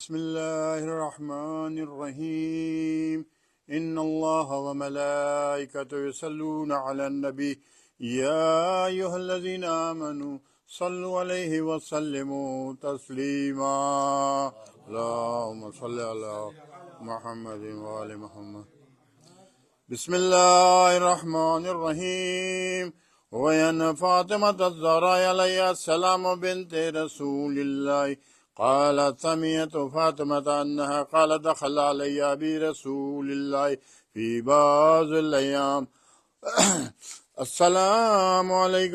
بسم الله الرحمن الرحيم إن الله وملائكته يصلون على النبي يا أيها الذين آمنوا صلوا عليه وسلموا تسليما اللهم صل على محمد وآل محمد بسم الله الرحمن الرحيم وأن فاطمة الزهراء عليها السلام بنت رسول الله قالت سمعت فاطمة أنها قالت دخل علي أبي رسول الله في بعض الأيام السلام عليك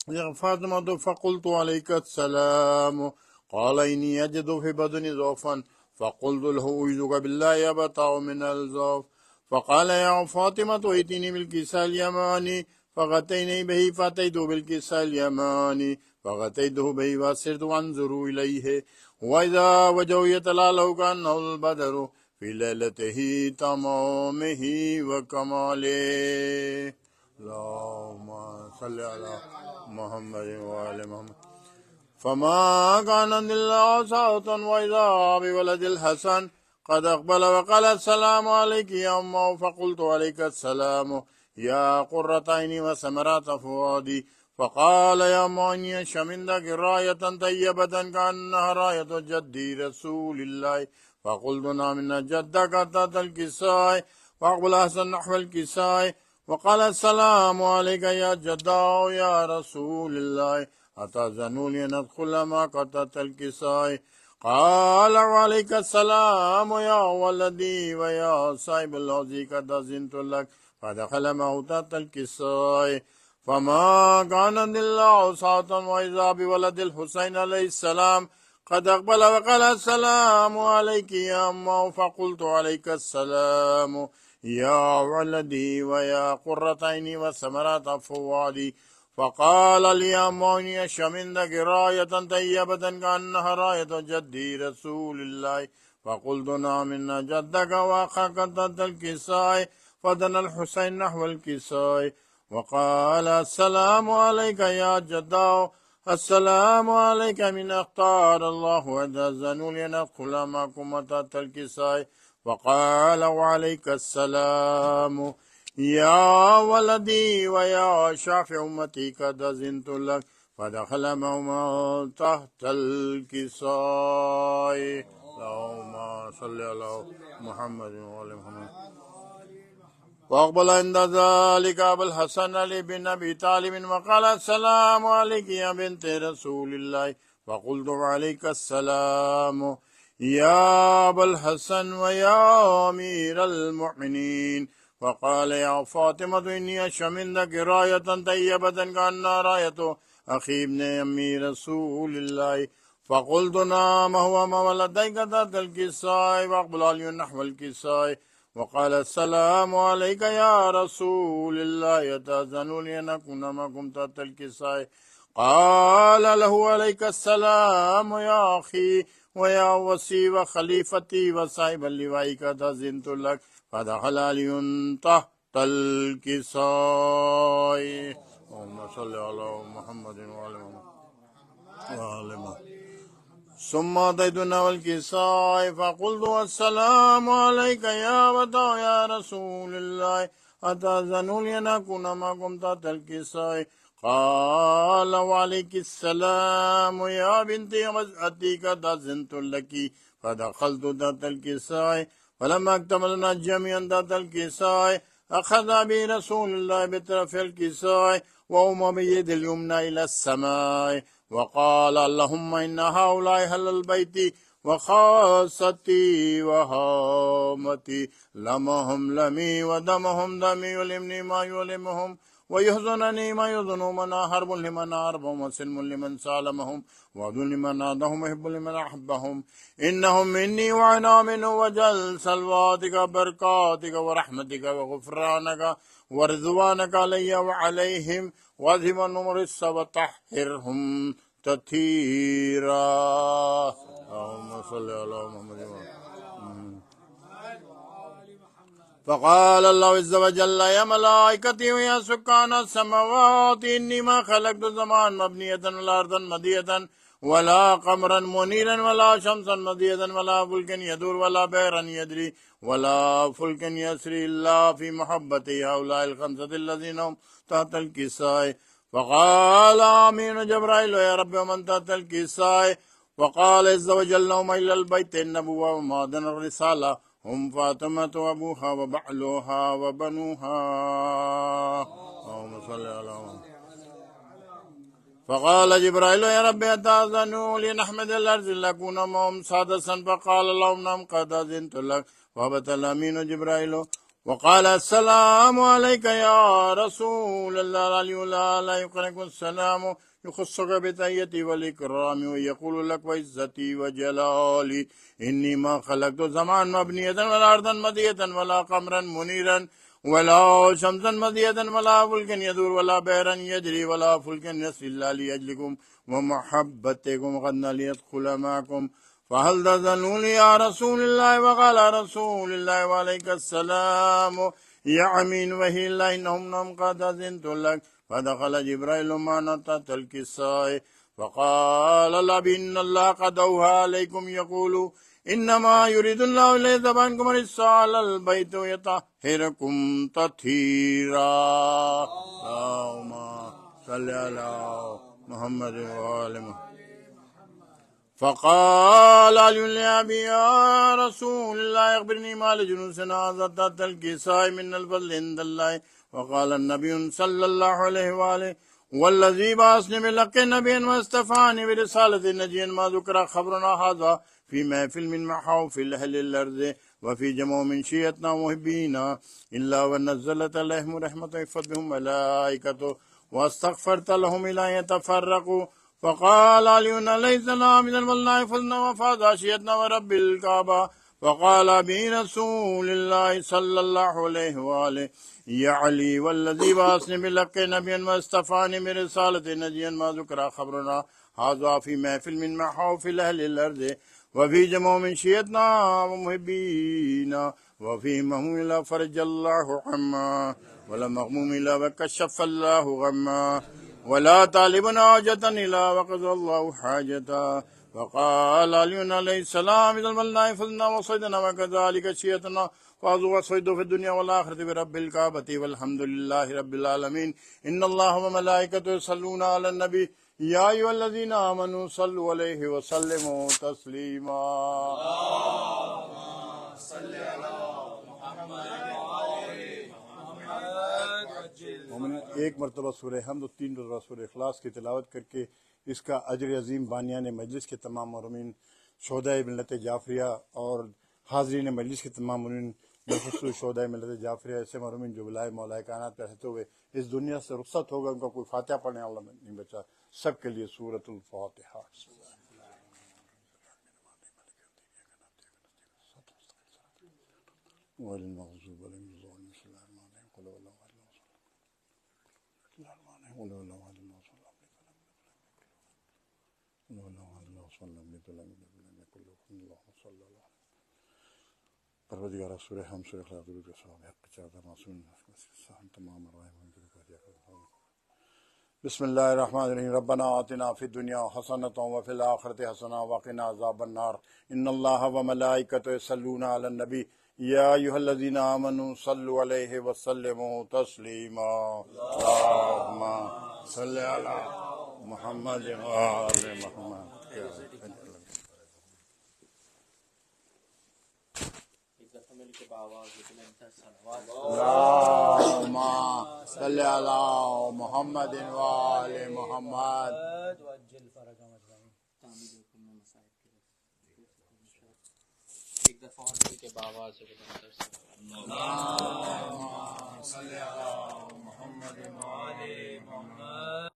يا فاطمة فقلت عليك السلام قال إني أجد في بدني ضعفا فقلت له أعوذ بالله أبتع من الضعف فقال يا فاطمة ائتني بالكساء اليماني فغطيني به فأتيت بالكساء اليماني فغطيته به وسرت أنظر إليه وإذا وجهه يتلألأ كأنه البدر في ليلته تمامه وكماله اللهم صل على محمد وآل محمد فما كان إلا ساعة وإذا بولد الحسن قد أقبل وقال السلام عليك يا أمه فقلت عليك السلام يا قرة عيني وثمرات فؤادي فقال يا أمه إني أشم عندك راية طيبة كأنها راية جدي رسول الله فقلت نعم إن جدك تحت الكساء فأقبل حسن نحو الكساء وقال السلام عليك يا جدا يا رسول الله أتأذنوا لي أن أدخل معك تحت الكساء قال وعليك السلام يا ولدي ويا صاحب الحوض قد أذنت لك فدخل معه تحت الكساء فما كانت إلا ساعة وإذا بولد الحسين عليه السلام قد أقبل وقال السلام عليك يا أمه فقلت عليك السلام يا ولدي ويا قرة عيني وثمرات فؤادي فقال لي يا أمه إني أشم عندك راية طيبة كأنها راية جدي رسول الله فقلت نعم إن جدك وأخاك تحت الكساء فدنا الحسين نحو الكساء وقال السلام عليك يا جدا السلام عليك من اختار الله وأذنوا لي أن أدخل معكم تحت الكساء وقال وعليك السلام يا ولدي ويا شافع أمتي قد أذنت لك فدخل معهما تحت الكساء اللهم صل على محمد وآل محمد وأقبل عند ذلك أبو الحسن علي بن أبي طالب وقال السلام عليك يا بنت رسول الله فقلت وعليك السلام يا أبا الحسن ويا أمير المؤمنين وقال يا فاطمة إني أشم عندك راية طيبة كأنها راية أخي ابن أمي رسول الله فقلت نعم هو ما ولديك تحت الكساء وأقبل علي نحو الكساء وقال السلام عليك يا رسول الله يتأذن لي أن أكون معكم تحت الكساء قال له عليك السلام يا أخي ويا وصي وخليفتي وصاحب اللواء قد أذنت لك فدخل علي تحت الكساء اللهم صل على محمد وآل محمد ثم أتيتنا والكساء فقلت السلام عليك يا وداع يا رسول الله أتأذنوا لي أن أكون معكم تحت الكساء قال وعليك السلام يا بنتي وزعتي قد أذنت لك فدخلت تحت الكساء فلما اكتملنا جميعا تحت الكساء أخذ بي رسول الله بطرف الكساء وأم بيد اليمنى إلى السماء وقال اللهم إن هؤلاء أهل البيت وخاصتي وهامتي لمهم لمي ودمهم دمي يلمني ما يلمهم ويحزنني ما يحزنهم حرب لمن أحربهم وسلم لمن سالمهم وعد لمن عادهم وحب لمن أحبهم إنهم مني وأنا منه وجل صلواتك بركاتك ورحمتك وغفرانك ورضوانك علي وعليهم وأذهب النمر وطهرهم تطهيرا اللهم صل على محمد فقال الله عز وجل يا ملائكتي ويا سكان السماوات إني ما خلقت السماء مبنية والأرض مدية ولا قمرا منيرا ولا شمسا مضيئة ولا فلكا يدور ولا بحرا يجري ولا فلكا يسري إلا في محبة هؤلاء الخمسة الذين هم تحت الكساء. فقال آمين جبرائيل يا رب ومن تحت الكساء. وقال عز وجل هم إلى البيت النبوة ومعدن الرسالة هم فاطمة وأبوها وبعلها وبنوها. اللهم صل على محمد. فقال جبرائيل يا رب أتأذن لنحمد الأرض لكون معهم سادسا. فقال لهم نعم قد أذنت لك. وهبط الأمين جبرائيل وقال السلام عليك يا رسول الله. علي لا يقرأك السلام يخصك بتحيتي والإكرام ويقول لك وعزتي وجلالي إني ما خلقت زمان مبنية ولا أرضا مدية ولا قمرا منيرا ولا شمسا مضيئة ولا فلكا يدور ولا بحرا يجري ولا فلكا يسري إلا لأجلكم ومحبتكم قد ليدخل معكم. فهل تأذنون يا رسول الله؟ وقال رسول الله وعليك السلام يا أمين وحي الله إنهم نعم قد أذنت لك. فدخل جبرائيل معنا تحت الكساء فقال الأب إن الله قد أوحى عليكم يقول إنما يريد الله ليذهب عنكم الرجس على البيت ويطهركم تطهيرا. اللهم صل على محمد وآل محمد. فقال علي لأبي يا رسول الله أخبرني ما لجلوسنا هذا تحت الكساء من الفضل عند الله. وقال النبي صلى الله عليه وآله والذي بعثني بالحق نبيا واصطفاني برسالة نجيا ما ذكر خبرنا هذا في محفل من محاوف أهل الأرض وفي جمع من شيعتنا محبينا إلا ونزلت عليهم رحمة يحفظ بهم ملائكته واستغفرت لهم إلى يتفرقوا. فقال علي عليه السلام من والله فزنا وفاز عشيتنا ورب الكعبة. فقال به رسول الله صلى الله عليه وآله يا علي والذي بعثني بالحق نبيا واصطفاني من رسالة نجيا ما ذكر خبرنا هذا في محفل من محاوف أهل الأرض وفي جمع من شيعتنا ومحبينا وفي مهموم إلى فرج الله عما ولا مغموم إلى وكشف الله غما ولا طالب حاجة إلا وقضى الله حاجة. وقال علي عليه السلام إذا الملنا فزنا وصيدنا وكذلك شيئتنا فازوا وصيدوا في الدنيا والآخرة برب الكعبة والحمد لله رب العالمين. إن الله وملائكته يصلون على النبي يا أيها الذين آمنوا صلوا عليه وسلموا تسليما. اللهم صل على محمد. ایک مرتبہ سورہ حمد و 3 مرتبہ سورہ اخلاص کی تلاوت کر کے اس کا اجر عظیم بانیان مجلس کے تمام مرمین شہدائے ملت جعفریہ اور حاضرین مجلس کے تمام مرمین بالخصوص شہدائے ملت جعفریہ ایسے مرمین جو بلائے مولا کائنات پہ رہتے ہوئے اس دنیا سے رخصت ہوگا ان کا کوئی فاتحہ پڑھنے والا نہیں بچا. سب کے لیے سورۃ الفاتحہ. پروردگار سورہ ہم سورہ اخلاص درود کے ثواب حق چاہتا معصوم تمام بسم اللہ الرحمن الرحیم. ربنا آتنا فی الدنیا حسنۃ وفی الآخرۃ حسنۃ وقنا عذاب النار. ان اللہ وملائکتہ یصلون علی النبی یا ایھا الذین آمنوا صلوا علیہ وسلموا تسلیما. اللہم صل علی محمد وآل محمد. اللہم صل علی محمد وآل محمد. ایک دفعہ اور مل کے باواز اللہم صل علی محمد وآل محمد.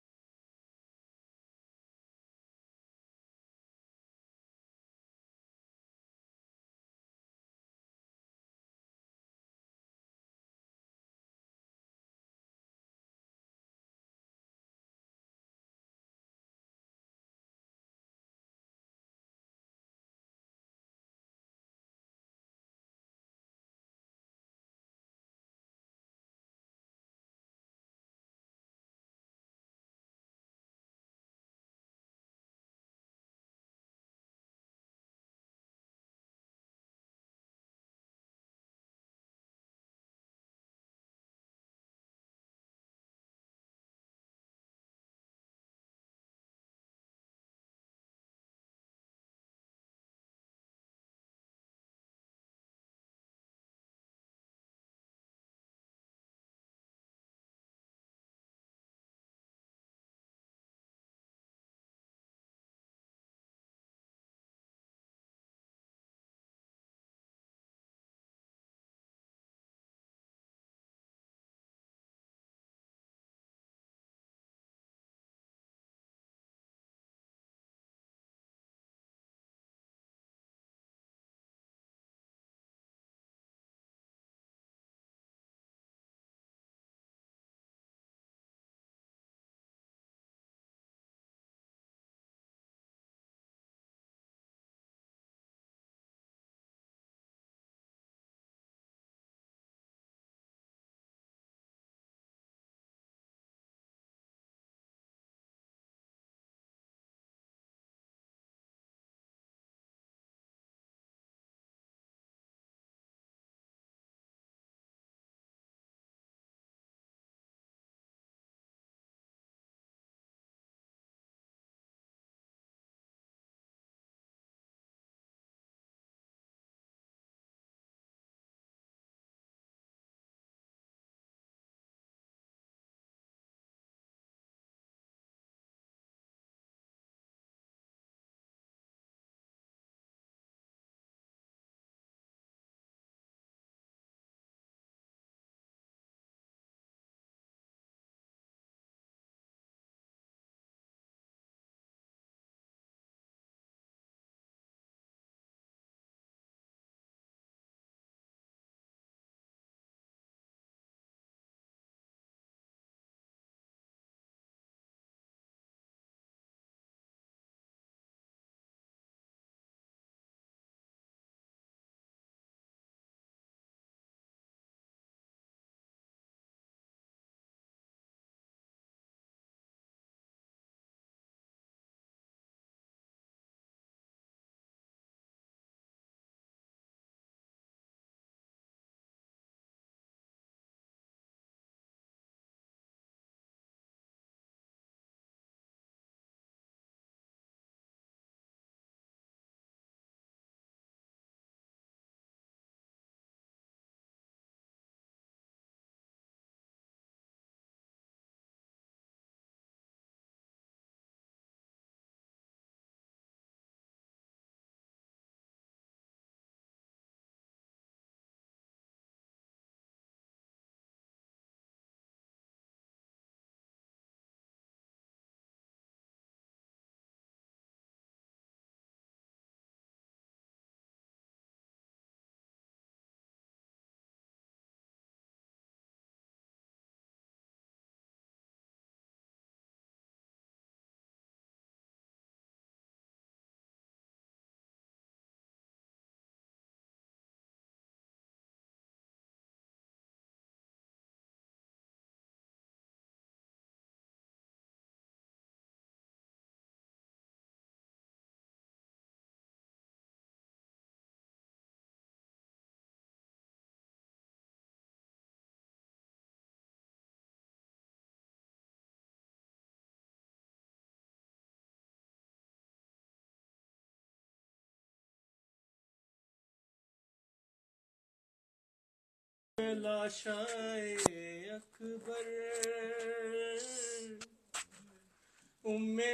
لاشائے اکبر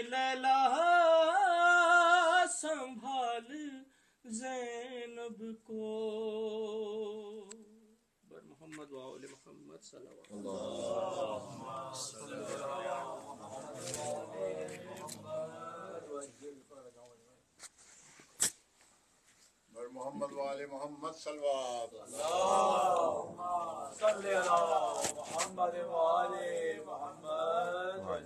لیلا سنبھال زینب کو بر محمد و آل محمد صلوات بر محمد وآل محمد صلوات صلی علی محمد وآل محمد.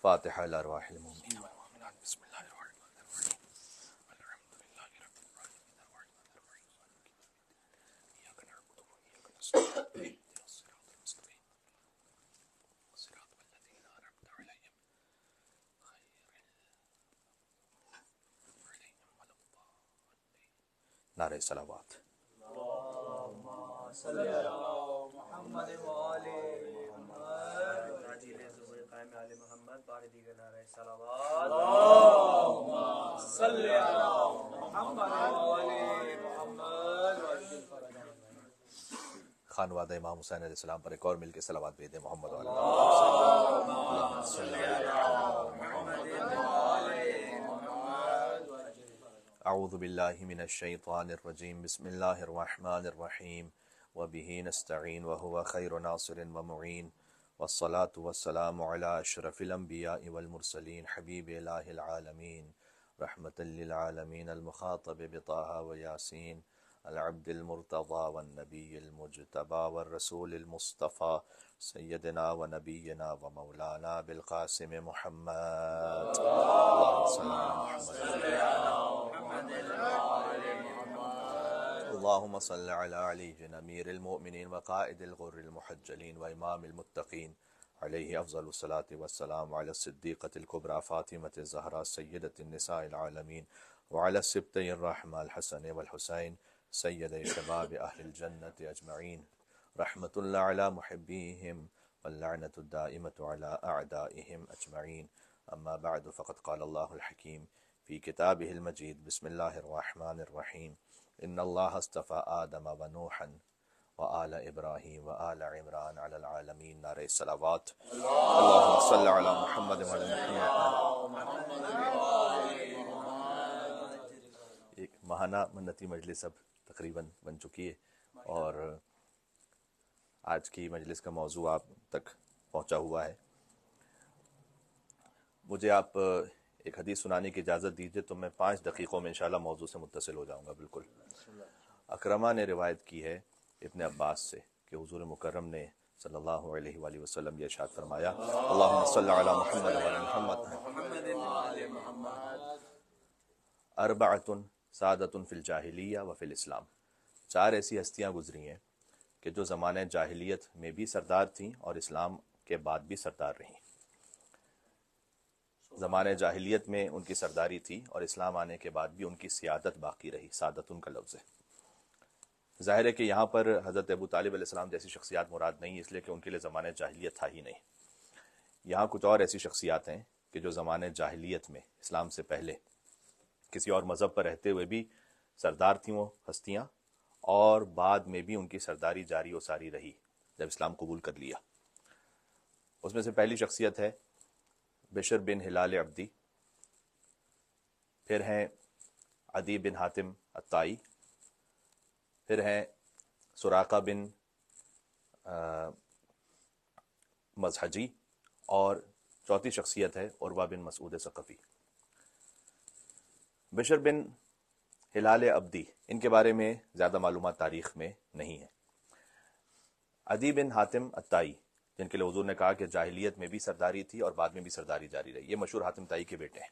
فاتحہ الارواح المؤمنین والمؤمنات. بسم اللہ الرحمن الرحیم. الحمد للہ رب العالمین الرحمن الرحیم ایاک نعبد و ایاک نستعین اهدنا الصراط المستقیم صراط الذین انعمت علیہم غیر المغضوب علیہم ولا الضالین. نعرہ صلوات. صلی علی محمد وآل محمد. راجی ظہور قائم آل محمد بار دیگر نعرہ صلوات. صلی علی محمد وآل محمد. خانوادہ امام حسین علیہ السلام پر ایک اور مل کے صلوات بھیج دیں. محمد وعلی اعوذ باللہ من الشیطان الرجیم. بسم اللہ الرحمن الرحیم. وبہ نستعین وہو خیر ناصر ومعین. والصلاة والسلام علی اشرف الانبیاء والمرسلین حبیب الہ العالمین رحمۃ للعالمین المخاطب بطہ ویاسین العبد المرتضى والنبی المجتبى والرسول المصطفى سیدنا ونبینا ومولانا بالقاسم محمد. اللهم صل على محمد. اللهم صل على علي امير المؤمنين وقائد الغر المحجلين وامام المتقين عليه افضل الصلاة والسلام على الصديقة الكبرى فاطمة الزهراء سيدة النساء العالمين وعلى السبتي الرحمة الحسن والحسين سيدي شباب أهل الجنة أجمعين. رحمة الله على محبيهم واللعنة الدائمة على أعدائهم أجمعين. أما بعد فقد قال الله الحكيم في كتابه المجيد. بسم الله الرحمن الرحيم. إن الله اصطفى آدم ونوحا وآل إبراهيم وآل عمران على العالمين. نعرہ صلوات. اللهم صل على محمد وعلى محمد. ایک ماہانہ منتی مجلس اب تقریباً بن چکی ہے اور آج کی مجلس کا موضوع آپ تک پہنچا ہوا ہے. مجھے آپ ایک حدیث سنانے کی اجازت دیجیے تو میں 5 دقیقوں میں انشاءاللہ موضوع سے متصل ہو جاؤں گا. بالکل. اکرمہ نے روایت کی ہے ابن عباس سے کہ حضور مکرم نے صلی اللہ علیہ وآلہ وسلم یہ ارشاد فرمایا اللہم صلی علی محمد وعلی محمد. اربعۃ سعادۃ فی الجاہلیہ وفی الاسلام. 4 ایسی ہستیاں گزری ہیں کہ جو زمانہ جاہلیت میں بھی سردار تھیں اور اسلام کے بعد بھی سردار رہیں. زمانہ جاہلیت میں ان کی سرداری تھی اور اسلام آنے کے بعد بھی ان کی سیادت باقی رہی. سعادت ان کا لفظ ہے. ظاہر ہے کہ یہاں پر حضرت ابو طالب علیہ السلام جیسی شخصیات مراد نہیں، اس لیے کہ ان کے لیے زمانہ جاہلیت تھا ہی نہیں. یہاں کچھ اور ایسی شخصیات ہیں کہ جو زمانہ جاہلیت میں اسلام سے پہلے کسی اور مذہب پر رہتے ہوئے بھی سردار تھیں وہ ہستیاں، اور بعد میں بھی ان کی سرداری جاری و ساری رہی جب اسلام قبول کر لیا. اس میں سے پہلی شخصیت ہے بشر بن ہلال عبدی، پھر ہیں عدی بن حاتم الطائی، پھر ہیں سراقہ بن مزحجی، اور چوتھی شخصیت ہے عروہ بن مسعود ثقفی. بشر بن ہلال عبدی ان کے بارے میں زیادہ معلومات تاریخ میں نہیں ہیں. عدی بن حاتم الطائی جن کے لیے حضور نے کہا کہ جاہلیت میں بھی سرداری تھی اور بعد میں بھی سرداری جاری رہی، یہ مشہور حاتم طائی کے بیٹے ہیں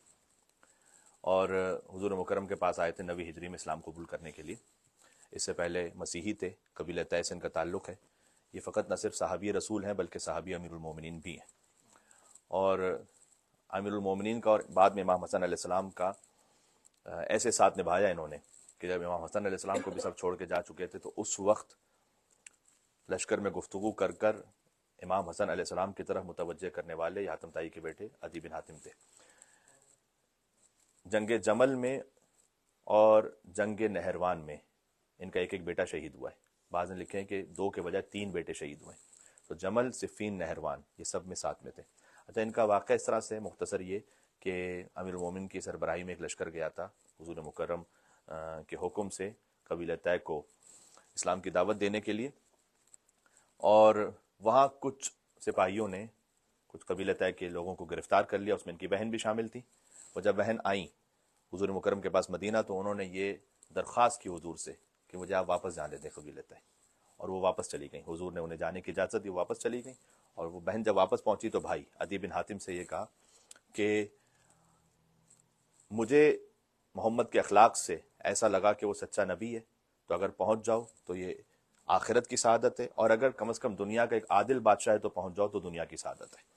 اور حضور مکرم کے پاس آئے تھے 9ویں ہجری میں اسلام قبول کرنے کے لیے. اس سے پہلے مسیحی تھے، قبیلہ طیس ان کا تعلق ہے. یہ فقط نہ صرف صحابی رسول ہیں بلکہ صحابی امیر المومنین بھی ہیں، اور امیر المومنین کا اور بعد میں امام حسن علیہ السلام کا ایسے ساتھ نبھایا انہوں نے کہ جب امام حسن علیہ السلام کو بھی سب چھوڑ کے جا چکے تھے تو اس وقت لشکر میں گفتگو کر کر امام حسن علیہ السلام کی طرف متوجہ کرنے والے حاتم طائی کے بیٹے عدی بن حاتم تھے. جنگ جمل میں اور جنگ نہروان میں ان کا ایک ایک بیٹا شہید ہوا ہے. بعض نے لکھے ہیں کہ 2 کے بجائے 3 بیٹے شہید ہوئے ہیں. تو جمل، صفین، نہروان یہ سب میں ساتھ میں تھے. اچھا، ان کا واقعہ اس طرح سے مختصر یہ کہ امیر المومنین کی سربراہی میں ایک لشکر گیا تھا حضور مکرم کے حکم سے قبیلہ طے کو اسلام کی دعوت دینے کے لیے، اور وہاں کچھ سپاہیوں نے کچھ قبیلہ طے کے لوگوں کو گرفتار کر لیا. اس میں ان کی بہن بھی شامل تھی. وہ جب بہن آئیں حضور مکرم کے پاس مدینہ تو انہوں نے یہ درخواست کی حضور سے کہ مجھے آپ واپس جانے دیں قبیلہ طے، اور وہ واپس چلی گئیں. حضور نے انہیں جانے کی اجازت دی، وہ واپس چلی گئیں. اور وہ بہن جب واپس پہنچی تو بھائی عدی بن حاتم سے یہ کہا کہ مجھے محمد کے اخلاق سے ایسا لگا کہ وہ سچا نبی ہے، تو اگر پہنچ جاؤ تو یہ آخرت کی سعادت ہے، اور اگر کم از کم دنیا کا ایک عادل بادشاہ ہے تو پہنچ جاؤ تو دنیا کی سعادت ہے.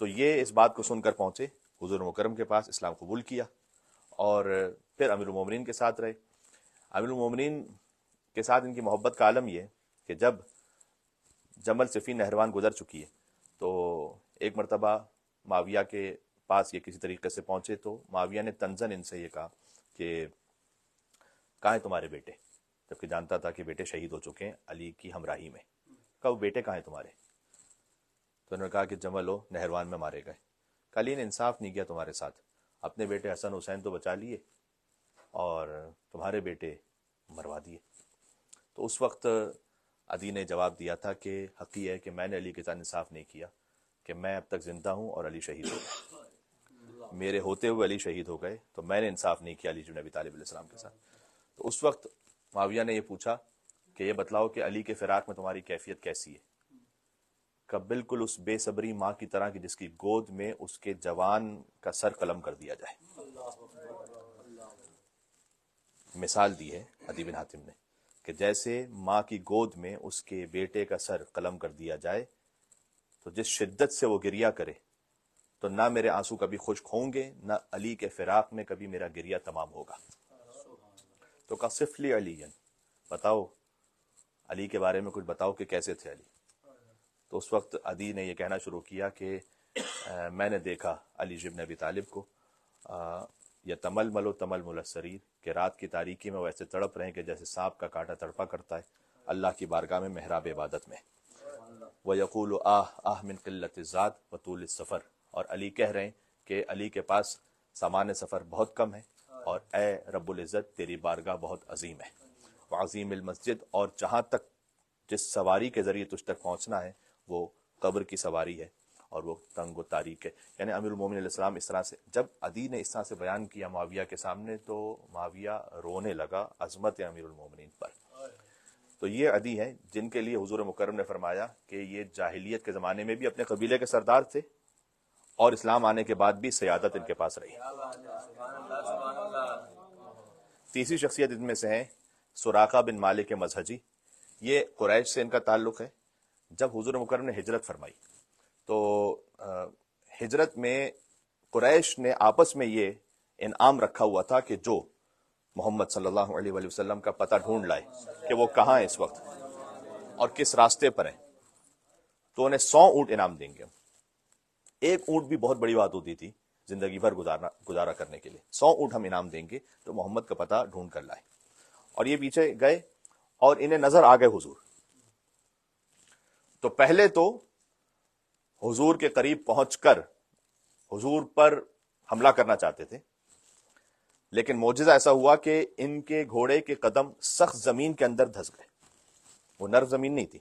تو یہ اس بات کو سن کر پہنچے حضور مکرم کے پاس، اسلام قبول کیا، اور پھر امیر المومنین کے ساتھ رہے. امیر المومنین کے ساتھ ان کی محبت کا عالم یہ کہ جب جمل، صفین، نہروان گزر چکی ہے تو ایک مرتبہ معاویہ کے پاس یہ کسی طریقے سے پہنچے تو معاویہ نے تنزن ان سے یہ کہا کہ کہاں ہیں تمہارے بیٹے، جبکہ جانتا تھا کہ بیٹے شہید ہو چکے ہیں علی کی ہمراہی میں. کہا وہ بیٹے کہاں ہیں تمہارے؟ تو انہوں نے کہا کہ جمل و نہروان میں مارے گئے. کہ علی نے انصاف نہیں کیا تمہارے ساتھ، اپنے بیٹے حسن حسین تو بچا لیے اور تمہارے بیٹے مروا دیے. تو اس وقت عدی نے جواب دیا تھا کہ حقیقت ہے کہ میں نے علی کے ساتھ انصاف نہیں کیا، کہ میں اب تک زندہ ہوں اور علی شہید ہو گئے، میرے ہوتے ہوئے علی شہید ہو گئے، تو میں نے انصاف نہیں کیا علی بن ابی طالب علیہ السلام کے ساتھ. تو اس وقت معاویہ نے یہ پوچھا کہ یہ بتلاؤ کہ علی کے فراق میں تمہاری کیفیت کیسی ہے؟ کہ بالکل اس بے صبری ماں کی طرح کی جس کی گود میں اس کے جوان کا سر قلم کر دیا جائے. مثال دی ہے عدی بن حاتم نے کہ جیسے ماں کی گود میں اس کے بیٹے کا سر قلم کر دیا جائے تو جس شدت سے وہ گریہ کرے تو نہ میرے آنسو کبھی خشک ہوں گے، نہ علی کے فراق میں کبھی میرا گریہ تمام ہوگا. تو کہا صف لی علی، بتاؤ علی کے بارے میں کچھ بتاؤ کہ کیسے تھے علی. تو اس وقت عدی نے یہ کہنا شروع کیا کہ میں نے دیکھا علی بن ابی طالب کو یتململ و تململ السریر، کہ رات کی تاریکی میں ویسے تڑپ رہے ہیں کہ جیسے سانپ کا کانٹا تڑپا کرتا ہے اللہ کی بارگاہ میں محراب عبادت میں. وَيَقُولُ آہ من قلت الزاد وطول السفر، اور علی کہہ رہے ہیں کہ علی کے پاس سامان سفر بہت کم ہے اور اے رب العزت تیری بارگاہ بہت عظیم ہے. وعظیم المسجد، اور جہاں تک جس سواری کے ذریعے تجھ تک پہنچنا ہے وہ قبر کی سواری ہے اور وہ تنگ و تاریک ہے. یعنی امیر المومنین علیہ السلام اس طرح سے جب عدی نے اس طرح سے بیان کیا معاویہ کے سامنے تو معاویہ رونے لگا عظمت امیر المومنین پر. تو یہ عدی ہیں جن کے لیے حضور مکرم نے فرمایا کہ یہ جاہلیت کے زمانے میں بھی اپنے قبیلے کے سردار تھے اور اسلام آنے کے بعد بھی سیادت ان کے پاس رہی. تیسری شخصیت ان میں سے ہیں سراقہ بن مالک مزہجی. یہ قریش سے ان کا تعلق ہے. جب حضور مکرم نے ہجرت فرمائی تو ہجرت میں قریش نے آپس میں یہ انعام رکھا ہوا تھا کہ جو محمد صلی اللہ علیہ وآلہ وسلم کا پتہ ڈھونڈ لائے کہ وہ کہاں ہیں اس وقت اور کس راستے پر ہیں تو انہیں 100 اونٹ انعام دیں گے. ایک اونٹ بھی بہت بڑی بات ہوتی تھی زندگی بھر گزارا کرنے کے لیے. 100 اونٹ ہم انعام دیں گے تو محمد کا پتہ ڈھونڈ کر لائے. اور یہ پیچھے گئے اور انہیں نظر آ گئے حضور. تو پہلے تو حضور کے قریب پہنچ کر حضور پر حملہ کرنا چاہتے تھے، لیکن معجزہ ایسا ہوا کہ ان کے گھوڑے کے قدم سخت زمین کے اندر دھس گئے. وہ نرم زمین نہیں تھی،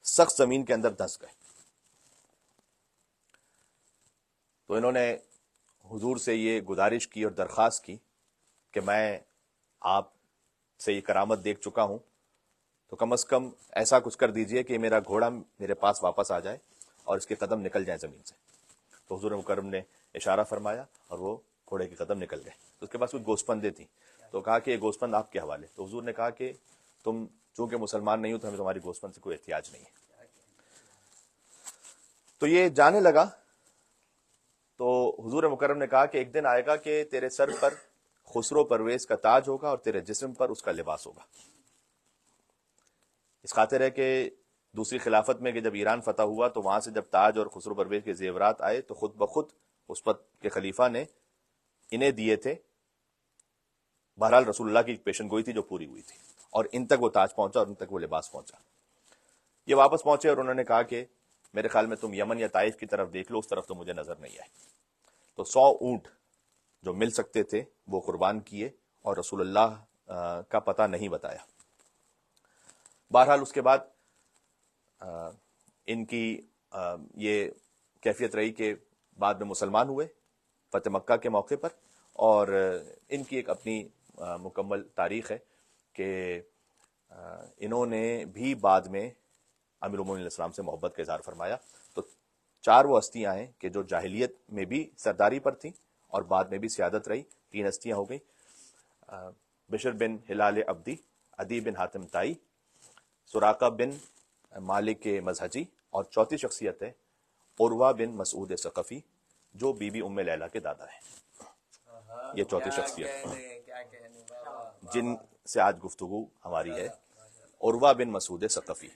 سخت زمین کے اندر دھس گئے. تو انہوں نے حضور سے یہ گزارش کی اور درخواست کی کہ میں آپ سے یہ کرامت دیکھ چکا ہوں تو کم از کم ایسا کچھ کر دیجئے کہ میرا گھوڑا میرے پاس واپس آ جائے اور اس کے قدم نکل جائیں زمین سے. تو حضور مکرم نے اشارہ فرمایا اور وہ گھوڑے کے قدم نکل گئے. تو اس کے پاس کچھ گوسپندیں تھیں تو کہا کہ یہ گوسپند آپ کے حوالے. تو حضور نے کہا کہ تم چونکہ مسلمان نہیں ہو تو ہمیں تمہاری گوسپند سے کوئی احتیاج نہیں ہے. تو یہ جانے لگا تو حضور مکرم نے کہا کہ ایک دن آئے گا کہ تیرے سر پر خسرو پرویز کا تاج ہوگا اور تیرے جسم پر اس کا لباس ہوگا. اس خاطر ہے کہ دوسری خلافت میں کہ جب ایران فتح ہوا تو وہاں سے جب تاج اور خسرو پرویز کے زیورات آئے تو خود بخود اس وقت کے خلیفہ نے انہیں دیے تھے. بہرحال رسول اللہ کی پیشن گوئی تھی جو پوری ہوئی تھی اور ان تک وہ تاج پہنچا اور ان تک وہ لباس پہنچا. یہ واپس پہنچے اور انہوں نے کہا کہ میرے خیال میں تم یمن یا طائف کی طرف دیکھ لو، اس طرف تو مجھے نظر نہیں آئے. تو 100 اونٹ جو مل سکتے تھے وہ قربان کیے اور رسول اللہ کا پتہ نہیں بتایا. بہرحال اس کے بعد ان کی یہ کیفیت رہی کہ بعد میں مسلمان ہوئے فتح مکہ کے موقع پر، اور ان کی ایک اپنی مکمل تاریخ ہے کہ انہوں نے بھی بعد میں امیر المومنین علیہ السلام سے محبت کا اظہار فرمایا. تو 4 وہ ہستیاں ہیں کہ جو جاہلیت میں بھی سرداری پر تھیں اور بعد میں بھی سیادت رہی. 3 ہستیاں ہو گئی، بشر بن ہلال عبدی، عدی بن حاتم تائی، سراقہ بن مالک مزہجی، اور چوتھی شخصیت ہے عروہ بن مسعود ثقفی جو بی بی ام لیلہ کے دادا ہیں. یہ چوتھی شخصیت جن سے آج گفتگو ہماری ہے، عروہ بن مسعود ثقفی.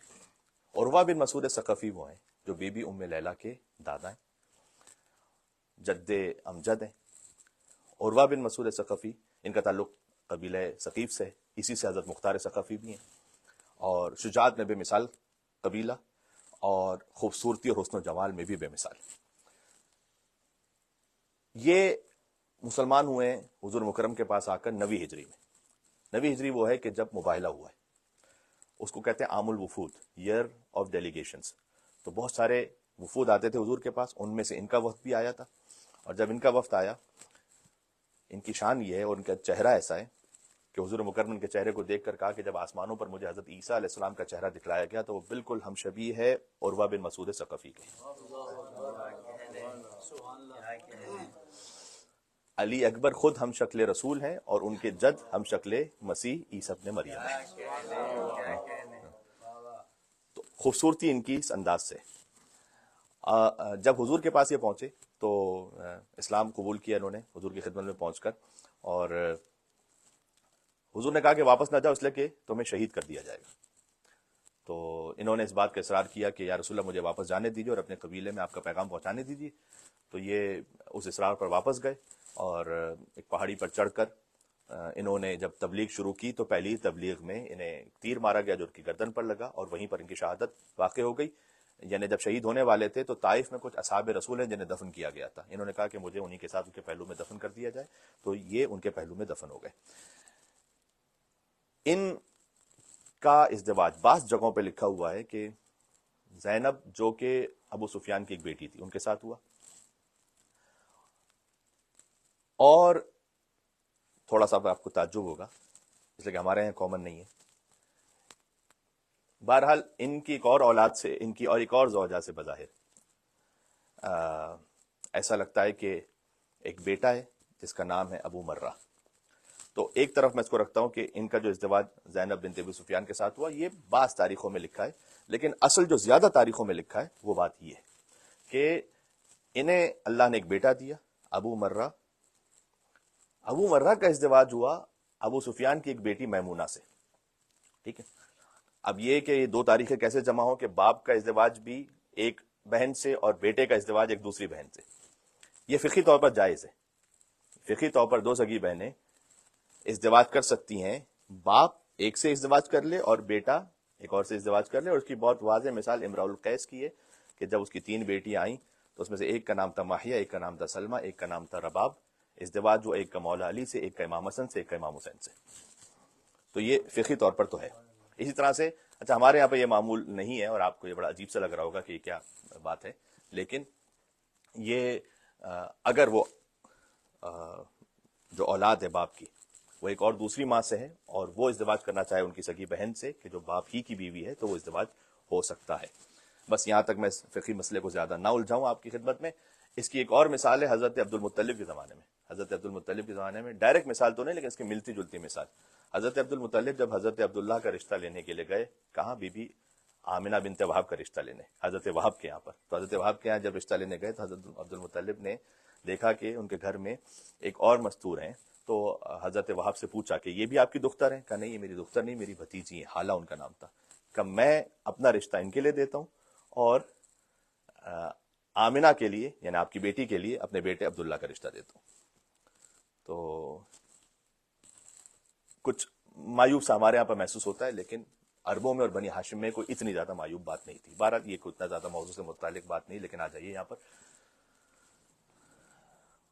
عروہ بن مسعود ثقفی وہ ہیں جو بی بی ام لیلہ کے دادا ہیں، جد امجد ہیں. عروہ بن مسعود ثقفی، ان کا تعلق قبیلہ ثقیف سے ہے، اسی سے حضرت مختار ثقفی بھی ہیں، اور شجاعت میں بے مثال قبیلہ اور خوبصورتی اور حسن و جمال میں بھی بے مثال. یہ مسلمان ہوئے ہیں حضور مکرم کے پاس آ کر 9ویں ہجری میں. 9ویں ہجری وہ ہے کہ جب مباہلہ ہوا ہے، اس کو کہتے ہیں عام الوفود، ایئر آف ڈیلیگیشنز. تو بہت سارے وفود آتے تھے حضور کے پاس، ان میں سے ان کا وفد بھی آیا تھا. اور جب ان کا وفد آیا، ان کی شان یہ ہے اور ان کا چہرہ ایسا ہے کہ حضور مکرم ان کے چہرے کو دیکھ کر کہا کہ جب آسمانوں پر مجھے حضرت عیسیٰ علیہ السلام کا چہرہ دکھلایا گیا تو وہ بالکل ہم شبیہ ہے عروہ بن مسعود ثقفی کے. علی اکبر خود ہم شکل رسول ہیں اور ان کے جد ہم شکل مسیح عیسیٰ ابن مریم ہیں. تو خوبصورتی ان کی اس انداز سے. جب حضور کے پاس یہ پہنچے تو اسلام قبول کیا انہوں نے حضور کی خدمت میں پہنچ کر، اور حضور نے کہا کہ واپس نہ جاؤ اس لیے کہ تمہیں شہید کر دیا جائے گا. تو انہوں نے اس بات کا اصرار کیا کہ یا رسول اللہ مجھے واپس جانے دیجیے اور اپنے قبیلے میں آپ کا پیغام پہنچانے دیجیے. تو یہ اس اصرار پر واپس گئے اور ایک پہاڑی پر چڑھ کر انہوں نے جب تبلیغ شروع کی تو پہلی تبلیغ میں انہیں تیر مارا گیا جو ان کی گردن پر لگا اور وہیں پر ان کی شہادت واقع ہو گئی. یعنی جب شہید ہونے والے تھے تو طائف میں کچھ اصحاب رسول ہیں جنہیں دفن کیا گیا تھا. انہوں نے کہا کہ مجھے انہی کے ساتھ ان کے پہلو میں دفن کر دیا جائے، تو یہ ان کے پہلو میں دفن ہو گئے. ان کا ازدواج بعض جگہوں پہ لکھا ہوا ہے کہ زینب جو کہ ابو سفیان کی ایک بیٹی تھی ان کے ساتھ ہوا، اور تھوڑا سا آپ کو تعجب ہوگا اس لیے کہ ہمارے یہاں کامن نہیں ہے. بہرحال ان کی ایک اور اولاد سے، ان کی اور ایک اور زوجہ سے بظاہر ایسا لگتا ہے کہ ایک بیٹا ہے جس کا نام ہے ابو مرہ. تو ایک طرف میں اس کو رکھتا ہوں کہ ان کا جو ازدواج زینب بنت ابی سفیان کے ساتھ ہوا یہ بعض تاریخوں میں لکھا ہے، لیکن اصل جو زیادہ تاریخوں میں لکھا ہے وہ بات یہ ہے کہ انہیں اللہ نے ایک بیٹا دیا ابو مرہ. ابو مرہ کا ازدواج ہوا ابو سفیان کی ایک بیٹی میمونہ سے. ٹھیک ہے، اب یہ کہ یہ 2 تاریخیں کیسے جمع ہوں کہ باپ کا ازدواج بھی ایک بہن سے اور بیٹے کا ازدواج ایک دوسری بہن سے، یہ فقہی طور پر جائز ہے. فقہی طور پر 2 سگی بہنیں ازدواج کر سکتی ہیں، باپ ایک سے ازدواج کر لے اور بیٹا ایک اور سے ازدواج کر لے. اور اس کی بہت واضح مثال امراء القیس کی ہے کہ جب اس کی 3 بیٹیاں آئیں تو اس میں سے ایک کا نام تھا ماہیہ، ایک کا نام تھا سلمہ، ایک کا نام تھا رباب. ازدواج وہ ایک کا مولا علی سے، ایک کا امام حسن سے، ایک کا امام حسین سے. تو یہ فقہی طور پر تو ہے. اسی طرح سے اچھا ہمارے یہاں پہ یہ معمول نہیں ہے اور آپ کو یہ بڑا عجیب سا لگ رہا ہوگا کہ یہ کیا بات ہے، لیکن یہ اگر وہ جو اولاد ہے باپ کی وہ ایک اور دوسری ماں سے ہے اور وہ ازدواج کرنا چاہے ان کی سگی بہن سے کہ جو باپ ہی کی بیوی ہے تو وہ ازدواج ہو سکتا ہے. بس یہاں تک میں اس فقہی مسئلے کو زیادہ نہ الجھاؤں آپ کی خدمت میں. اس کی ایک اور مثال ہے حضرت عبد المطلب کے زمانے میں. حضرت عبد المطلب کے زمانے میں ڈائریکٹ مثال تو نہیں لیکن اس کی ملتی جلتی مثال. حضرت عبد المطلب جب حضرت عبداللہ کا رشتہ لینے کے لیے گئے، کہاں بی بی آمنہ بنت وہب کا رشتہ لینے، حضرت وہب کے یہاں پر. تو حضرت وہب کے یہاں جب رشتہ لینے گئے تو حضرت عبد المطلب نے دیکھا کہ ان کے گھر میں ایک اور مستور ہیں. تو حضرت وہب سے پوچھا کہ یہ بھی آپ کی دختر ہیں؟ کہا نہیں یہ میری دختر نہیں، میری بھتیجی ہیں، حالہ ان کا نام تھا. کہ میں اپنا رشتہ ان کے لیے دیتا ہوں اور آمنہ کے لیے یعنی آپ کی بیٹی کے لیے اپنے بیٹے عبداللہ کا رشتہ دیتا ہوں. تو کچھ مایوب سا ہمارے یہاں پر محسوس ہوتا ہے، لیکن عربوں میں اور بنی ہاشم میں کوئی اتنی زیادہ مایوب بات نہیں تھی. بہرحال یہ کوئی اتنا زیادہ موضوع سے متعلق بات نہیں، لیکن آ جائیے یہاں پر.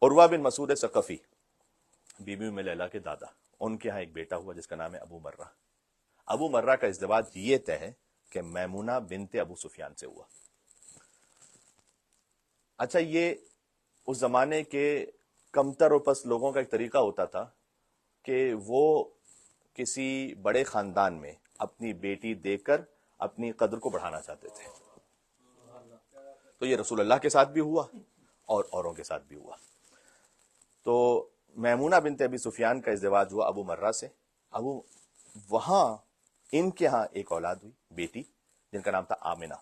عروہ بن مسعود ثقفی بی بی ام لیلہ کے دادا، ان کے ہاں ایک بیٹا ہوا جس کا نام ہے ابو مرہ. ابو مرہ کا ازدواج یہ طے ہے کہ میمونہ بنت ابو سفیان سے ہوا. اچھا، یہ اس زمانے کے کمتر و پس لوگوں کا ایک طریقہ ہوتا تھا کہ وہ کسی بڑے خاندان میں اپنی بیٹی دے کر اپنی قدر کو بڑھانا چاہتے تھے. تو یہ رسول اللہ کے ساتھ بھی ہوا اور اوروں کے ساتھ بھی ہوا. تو میمونہ بنت ابی سفیان کا ازدواج ہوا ابو مرہ سے. وہاں ان کے ہاں ایک اولاد ہوئی، بیٹی، جن کا نام تھا آمنہ،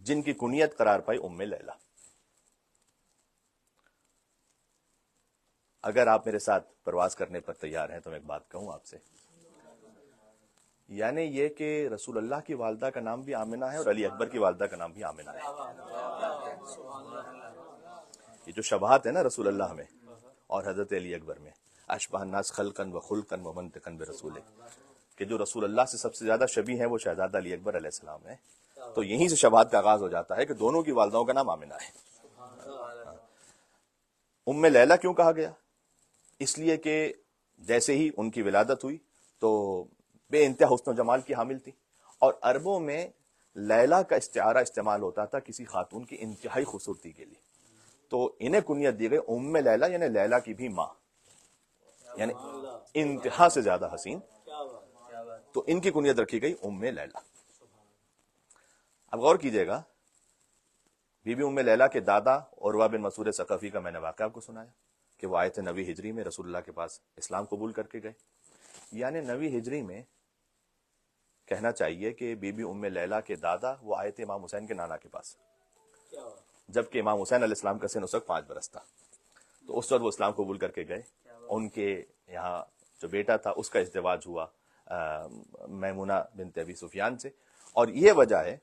جن کی کنیت قرار پائی ام لیلہ. اگر آپ میرے ساتھ پرواز کرنے پر تیار ہیں تو میں ایک بات کہوں آپ سے، یعنی یہ کہ رسول اللہ کی والدہ کا نام بھی آمنہ ہے اور علی اکبر کی والدہ کا نام بھی آمنہ ہے. یہ جو شبہات ہے نا رسول اللہ میں اور حضرت علی اکبر میں، اشبہ الناس خلقا و خلقا و منطقا برسول، کہ جو رسول اللہ سے سب سے زیادہ شبیہ ہیں وہ شہزادہ علی اکبر علیہ السلام ہے. تو یہیں سے شبہات کا آغاز ہو جاتا ہے کہ دونوں کی والداؤں کا نام آمنہ ہے. ام لیلہ کیوں کہا گیا؟ اس لیے کہ جیسے ہی ان کی ولادت ہوئی تو بے انتہا حسن و جمال کی حامل تھی، اور عربوں میں لیلہ کا استعارہ استعمال ہوتا تھا کسی خاتون کی انتہائی خوبصورتی کے لیے. تو انہیں کنیت دی گئی ام لیلہ، یعنی لیلہ کی بھی ماں، یعنی انتہا سے زیادہ حسین. تو ان کی کنیت رکھی گئی ام لیلہ. اب غور کیجئے گا، بی بی ام لیلہ کے دادا عروہ بن مسعود ثقفی کا میں نے واقعہ آپ کو سنایا کہ وہ آئے تھے 9 ہجری میں رسول اللہ کے پاس، اسلام قبول کر کے گئے. یعنی 9 ہجری میں کہنا چاہیے کہ بی بی ام لیلہ کے دادا وہ آئے تھے امام حسین کے نانا کے پاس، جبکہ امام حسین علیہ السلام کا سن اس وقت 5 برس تھا. تو اس وقت وہ اسلام قبول کر کے گئے. ان کے یہاں جو بیٹا تھا اس کا ازدواج ہوا میمونہ بنت ابی سفیان سے. اور یہ وجہ ہے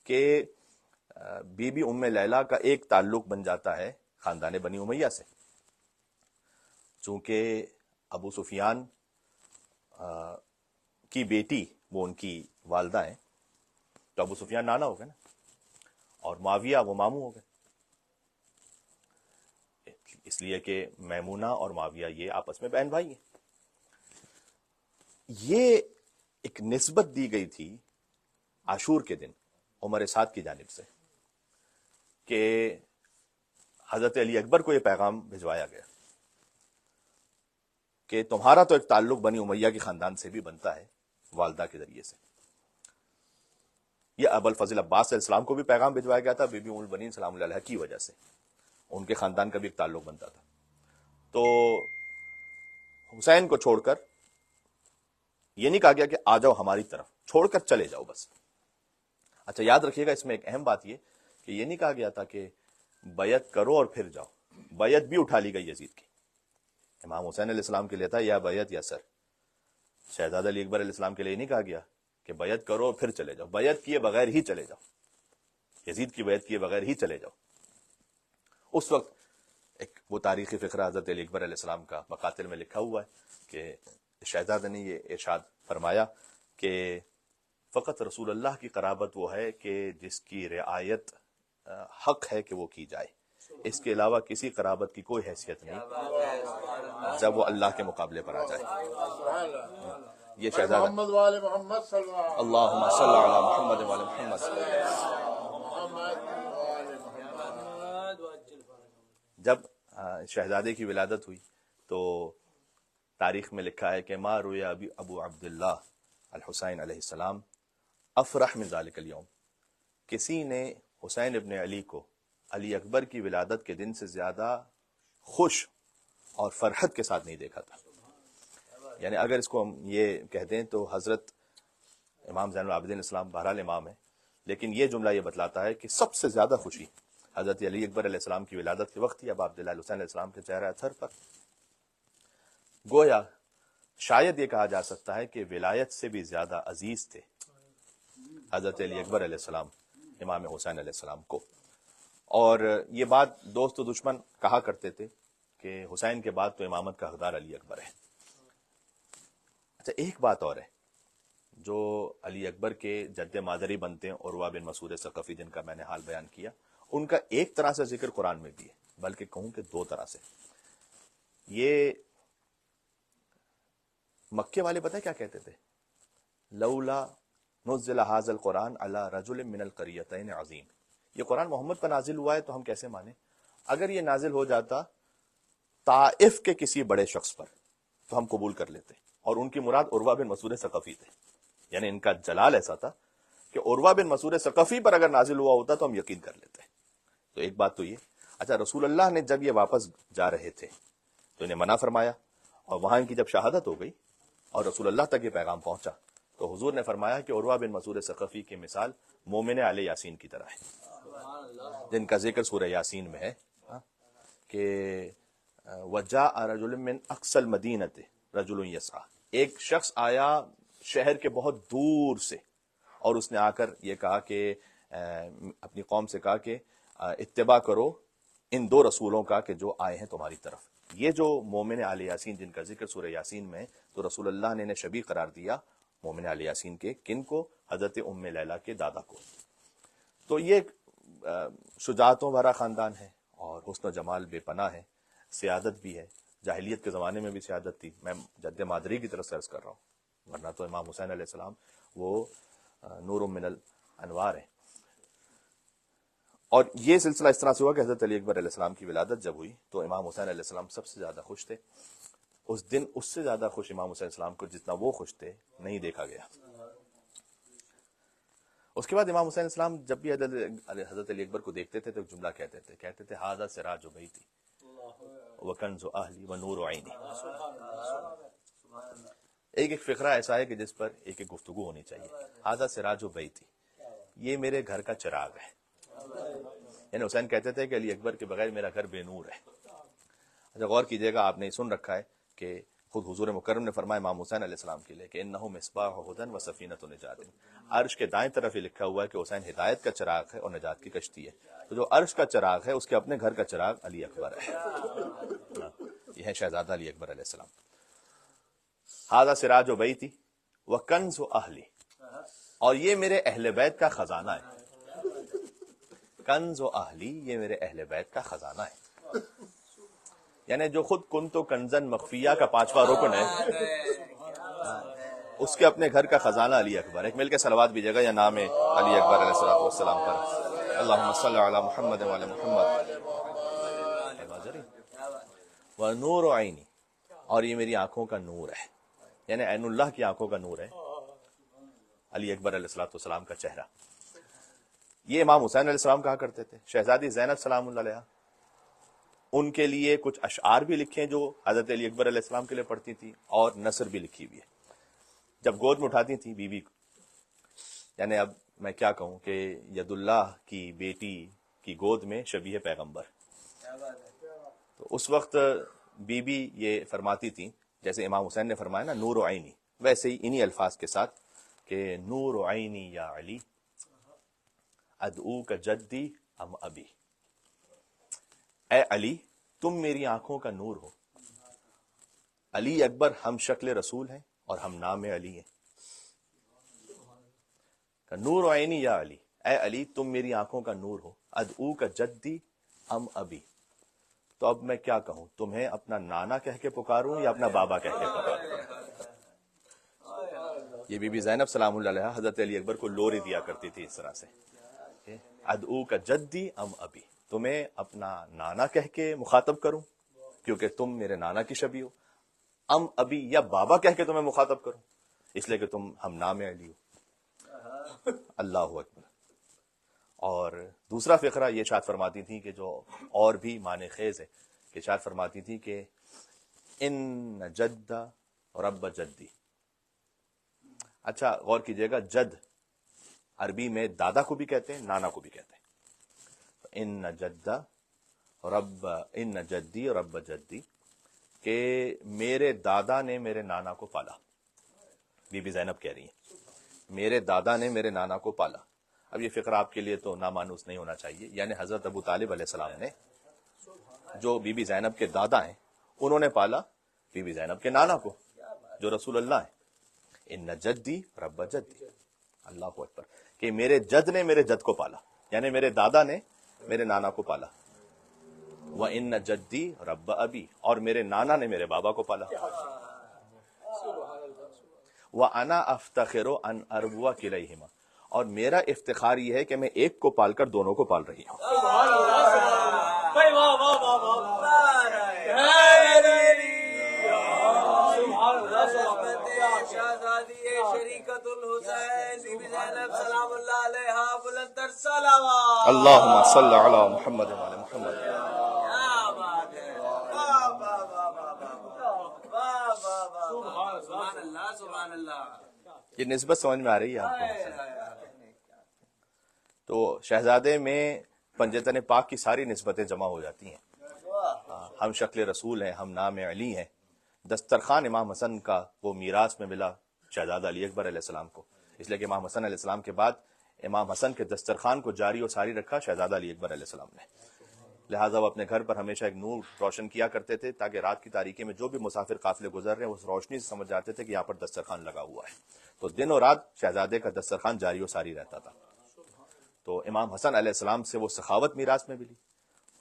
کہ بی بی ام لیلہ کا ایک تعلق بن جاتا ہے خاندان بنی امیہ سے، چونکہ ابو سفیان کی بیٹی وہ ان کی والدہ ہیں، تو ابو سفیان نانا ہو گئے نا، اور معاویہ وہ ماموں ہو گئے. اس لیے کہ میمونہ اور معاویہ یہ آپس میں بہن بھائی ہیں. یہ ایک نسبت دی گئی تھی عاشور کے دن عمر سعد کی جانب سے کہ حضرت علی اکبر کو یہ پیغام بھجوایا گیا کہ تمہارا تو ایک تعلق بنی امیہ کے خاندان سے بھی بنتا ہے والدہ کے ذریعے سے. یہ ابو الفضل عباس علیہ السلام کو بھی پیغام بھجوایا گیا تھا بی بی ام البنین سلام اللہ علیہ کی وجہ سے، ان کے خاندان کا بھی ایک تعلق بنتا تھا. تو حسین کو چھوڑ کر یہ نہیں کہا گیا کہ آ جاؤ ہماری طرف، چھوڑ کر چلے جاؤ بس. اچھا یاد رکھیے گا اس میں ایک اہم بات یہ کہ یہ نہیں کہا گیا تھا کہ بیعت کرو اور پھر جاؤ. بیعت بھی اٹھا لی گئی یزید کی، امام حسین علیہ السلام کے لیے تھا یا بیعت یا سر. شہزادہ علی اکبر علیہ السلام کے لیے نہیں کہا گیا کہ بیعت کرو اور پھر چلے جاؤ، بیعت کیے بغیر ہی چلے جاؤ، یزید کی بیعت کیے بغیر ہی چلے جاؤ. اس وقت ایک وہ تاریخی فقرہ حضرت علی اکبر علیہ السلام کا مقاتل میں لکھا ہوا ہے کہ شہزادہ نے یہ ارشاد فرمایا کہ فقط رسول اللہ کی قرابت وہ ہے کہ جس کی رعایت حق ہے کہ وہ کی جائے، اس کے علاوہ کسی قرابت کی کوئی حیثیت نہیں جب وہ اللہ کے مقابلے پر آ جائے. یہ شہزادہ محمد وآل محمد صلی اللہ علیہ اللہم صلی علی محمد وعلی محمد. جب شہزادے کی ولادت ہوئی تو تاریخ میں لکھا ہے کہ ما رویا ابو عبداللہ الحسین علیہ السلام افرح من ذالک اليوم، کسی نے حسین ابن علی کو علی اکبر کی ولادت کے دن سے زیادہ خوش اور فرحت کے ساتھ نہیں دیکھا تھا. یعنی اگر اس کو ہم یہ کہہ دیں تو حضرت امام زین العابدین اسلام بہرحال امام ہے، لیکن یہ جملہ یہ بتلاتا ہے کہ سب سے زیادہ خوشی حضرت علی اکبر علیہ السلام کی ولادت کے وقت ہی اب عبداللہ حسین علیہ السلام کے چہرہ اثر پر. گویا شاید یہ کہا جا سکتا ہے کہ ولایت سے بھی زیادہ عزیز تھے حضرت علی اکبر علیہ السلام امام حسین علیہ السلام کو. اور یہ بات دوست و دشمن کہا کرتے تھے کہ حسین کے بعد تو امامت کا حقدار علی اکبر ہے. اچھا ایک بات اور ہے جو علی اکبر کے جد مادری بنتے ہیں عروہ بن مسعود ثقفی جن کا میں نے حال بیان کیا, ان کا ایک طرح سے ذکر قرآن میں بھی ہے, بلکہ کہوں کہ دو طرح سے. یہ مکے والے پتہ ہے کیا کہتے تھے؟ لولا نزل هذا القرآن على رجل من القریتین عظیم. یہ قرآن محمد پر نازل ہوا ہے تو ہم کیسے مانیں؟ اگر یہ نازل ہو جاتا طائف کے کسی بڑے شخص پر تو ہم قبول کر لیتے, اور ان کی مراد عروہ بن مسعود ثقفی تھے. یعنی ان کا جلال ایسا تھا کہ عروہ بن مسعود ثقفی پر اگر نازل ہوا ہوتا تو ہم یقین کر لیتے. تو ایک بات تو یہ. اچھا رسول اللہ نے جب یہ واپس جا رہے تھے تو انہیں منع فرمایا, اور وہاں ان کی جب شہادت ہو گئی اور رسول اللہ تک یہ پیغام پہنچا تو حضور نے فرمایا کہ عروہ بن مسعود ثقفی کی مثال مومن آل یاسین کی طرح ہے, جن کا ذکر سورہ یاسین میں ہے کہ وجاء رجل من اقصى المدینة رجل یسعى. ایک شخص آیا شہر کے بہت دور سے, اور اس نے آ کر یہ کہا کہ اپنی قوم سے کہا کہ اتباع کرو ان دو رسولوں کا کہ جو آئے ہیں تمہاری طرف. یہ جو مومن آل یاسین جن کا ذکر سورہ یاسین میں, تو رسول اللہ نے انہیں شبیہ قرار دیا مومن آل یاسین کے. کن کو؟ حضرت ام لیلہ کے دادا کو. تو یہ شجاعتوں بھرا خاندان ہے اور حسن و جمال بے پناہ ہے, سیادت بھی ہے. جاہلیت کے زمانے میں بھی سیادت تھی. میں جد مادری کی طرف سے عرض کر رہا ہوں, ورنہ تو امام حسین علیہ السلام وہ نور من الانوار ہیں. اور یہ سلسلہ اس طرح سے ہوا کہ حضرت علی اکبر علیہ السلام کی ولادت جب ہوئی تو امام حسین علیہ السلام سب سے زیادہ خوش تھے. اس دن اس سے زیادہ خوش امام حسین علیہ السلام کو جتنا وہ خوش تھے نہیں دیکھا گیا. اس کے بعد امام حسین علیہ السلام جب بھی حضرت علی اکبر کو دیکھتے تھے تو ایک جملہ کہتے تھے ھذا سراج بیتی وکنز اہلی ونور عینی. ایک فقرہ ایسا ہے کہ جس پر ایک گفتگو ہونی چاہیے. ھذا سراج بیتی, یہ میرے گھر کا چراغ ہے. یعنی حسین کہتے تھے کہ علی اکبر کے بغیر میرا گھر بے نور ہے. اچھا غور کیجئے گا, آپ نے سن رکھا ہے کہ خود حضور مکرم نے فرمایا امام حسین علیہ السلام کے لیے کہ انہ مصباح ہدی و سفینۃ نجات. عرش کے دائیں طرف یہ لکھا ہوا ہے کہ حسین ہدایت کا چراغ ہے اور نجات کی کشتی ہے. تو جو عرش کا چراغ ہے اس کے اپنے گھر کا چراغ علی اکبر ہے. یہ ہے شہزادہ علی اکبر علیہ السلام. ھذا سراج بیتی وکنز اہلی, اور یہ میرے اہل بیت کا خزانہ ہے. کنز و اہلی, یہ میرے اہل بیت کا خزانہ ہے. یعنی جو خود کنت و کنزن مخفیہ کا 5واں رکن ہے, اس کے اپنے گھر کا خزانہ علی اکبر. ایک مل کے صلوات بھی جگہ یا نام علی اکبر علیہ السلام پر. اللہم صلی علی محمد وعلی محمد ونور عینی, اور یہ میری آنکھوں کا نور ہے. یعنی عین اللہ کی آنکھوں کا نور ہے علی اکبر علیہ السلام کا چہرہ. یہ امام حسین علیہ السلام کہا کرتے تھے. شہزادی زینب سلام اللہ علیہا, ان کے لیے کچھ اشعار بھی لکھے ہیں جو حضرت علی اکبر علیہ السلام کے لیے پڑھتی تھی, اور نثر بھی لکھی ہوئی ہے. جب گود میں اٹھاتی تھی بیوی کو, یعنی اب میں کیا کہوں کہ ید اللہ کی بیٹی کی گود میں شبیہ پیغمبر, تو اس وقت بی بی یہ فرماتی تھی جیسے امام حسین نے فرمایا نا نور و عینی, ویسے ہی انہی الفاظ کے ساتھ کہ نور و عینی یا علی ادعوک جدی ام ابی. اے علی تم میری آنکھوں کا نور ہو. علی اکبر ہم شکل رسول ہیں اور ہم نام علی ہیں. نور و عینی یا علی, اے علی تم میری آنکھوں کا نور ہو. ادعوک جدی ام ابی, تو اب میں کیا کہوں, تمہیں اپنا نانا کہہ کے پکاروں یا اپنا بابا کہہ کے پکاروں. یہ بی بی زینب سلام اللہ علیہا حضرت علی اکبر کو لوری دیا کرتی تھی اس طرح سے, ادعوک جدی ام ابی, تمہیں اپنا نانا کہہ کے مخاطب کروں کیونکہ تم میرے نانا کی شبیہ ہو, ام ابی یا بابا کہہ کے تمہیں مخاطب کروں اس لیے کہ تم ہم نام علی ہو. اللہ اکبر. اور دوسرا فقرہ یہ ارشاد فرماتی تھی کہ جو اور بھی معنی خیز ہے, کہ ارشاد فرماتی تھی کہ ان جد رب جدی. اچھا غور کیجئے گا, جد عربی میں دادا کو بھی کہتے ہیں, نانا کو بھی کہتے ہیں. ان جدی رب جدی, کہ میرے دادا نے میرے نانا کو پالا. بی بی زینب کہہ رہی ہیں میرے دادا نے میرے نانا کو پالا. اب یہ فقرہ آپ کے لیے تو نامانوس نہیں ہونا چاہیے. یعنی حضرت ابو طالب علیہ السلام نے جو بی بی زینب کے دادا ہیں انہوں نے پالا بی بی زینب کے نانا کو جو رسول اللہ ہیں. ان جدی رب جدی، اللہ اکبر، کہ میرے جد نے میرے جد کو پالا، یعنی میرے دادا نے میرے نانا کو پالا. وَإِنَّ جَدِّي رَبَّ أَبِي، اور میرے نانا نے میرے بابا کو پالا. وَأَنَا أَفْتَخِرُ أَنْ أَرْبُوَ كِلَيْهِمَا، اور میرا افتخار یہ ہے کہ میں ایک کو پال کر دونوں کو پال رہی ہوں. اللہم صلی علی محمد وعلی محمد. یہ نسبت سمجھ میں آ رہی ہے آپ کو؟ تو شہزادے میں پنجتن پاک کی ساری نسبتیں جمع ہو جاتی ہیں. ہم شکل رسول ہیں، ہم نام علی ہیں. دسترخوان امام حسن کا وہ میراث میں ملا شہزادہ علی اکبر علیہ السلام کو، اس لیے کہ امام حسن علیہ السلام کے بعد امام حسن کے دسترخوان کو جاری و ساری رکھا شہزادہ علی اکبر علیہ السلام نے. لہٰذا وہ اپنے گھر پر ہمیشہ ایک نور روشن کیا کرتے تھے تاکہ رات کی تاریکی میں جو بھی مسافر قافلے گزر رہے ہیں اس روشنی سے سمجھ جاتے تھے کہ یہاں پر دسترخوان لگا ہوا ہے. تو دن و رات شہزادے کا دسترخوان جاری و ساری رہتا تھا. تو امام حسن علیہ السلام سے وہ سخاوت میراث میں ملی.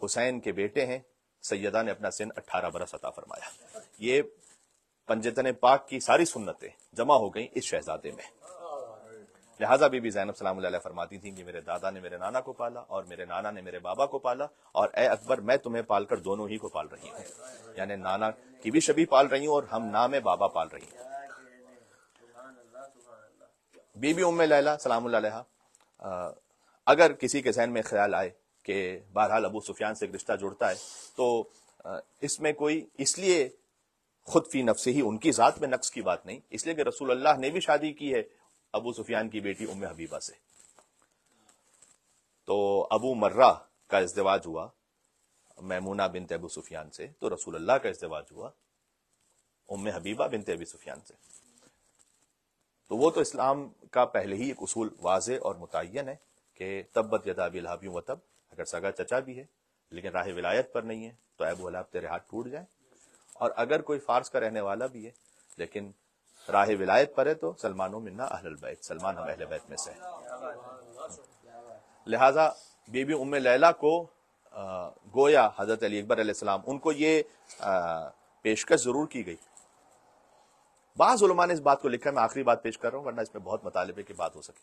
حسین کے بیٹے ہیں، سیدہ نے اپنا سن 18 برس عطا فرمایا. یہ پنجتن پاک کی ساری سنتیں جمع ہو گئیں اس شہزادے میں. لہٰذا بی بی زینب سلام اللہ علیہ فرماتی تھیں کہ میرے دادا نے میرے نانا کو پالا اور میرے نانا نے میرے بابا کو پالا، اور اے اکبر میں تمہیں پال کر دونوں ہی کو پال رہی ہوں. یعنی نانا کی بھی شبیہ پال رہی ہوں اور ہم نام بابا پال رہی ہیں. بی بی ام لیلہ سلام اللہ علیہ، اگر کسی کے ذہن میں خیال آئے کہ بہرحال ابو سفیان سے ایک رشتہ جڑتا ہے تو اس میں کوئی اس لیے خود فی نفسہ ہی ان کی ذات میں نقص کی بات نہیں، اس لیے کہ رسول اللہ نے بھی شادی کی ہے ابو سفیان کی بیٹی ام حبیبہ سے. تو ابو مرہ کا ازدواج ہوا میمونہ بنت ابو سفیان سے، تو رسول اللہ کا ازدواج ہوا ام حبیبہ بنت ابی سفیان سے. تو وہ تو اسلام کا پہلے ہی ایک اصول واضح اور متعین ہے کہ تبت یدا ابی لہب وتب، اگر سگا چچا بھی ہے لیکن راہ ولایت پر نہیں ہے تو اے ابو لہب تیرے ہاتھ ٹوٹ جائیں، اور اگر کوئی فارس کا رہنے والا بھی ہے لیکن راہ ولایت پر ہے تو سلمانو منا اہل البیت، سلمان ہم اہل بیت میں سے ہیں. لہذا بی بی ام لیلہ کو گویا حضرت علی اکبر علیہ السلام ان کو یہ پیشکش ضرور کی گئی. بعض علماء نے اس بات کو لکھا ہے، میں آخری بات پیش کر رہا ہوں ورنہ اس میں بہت مطالبے کی بات ہو سکے،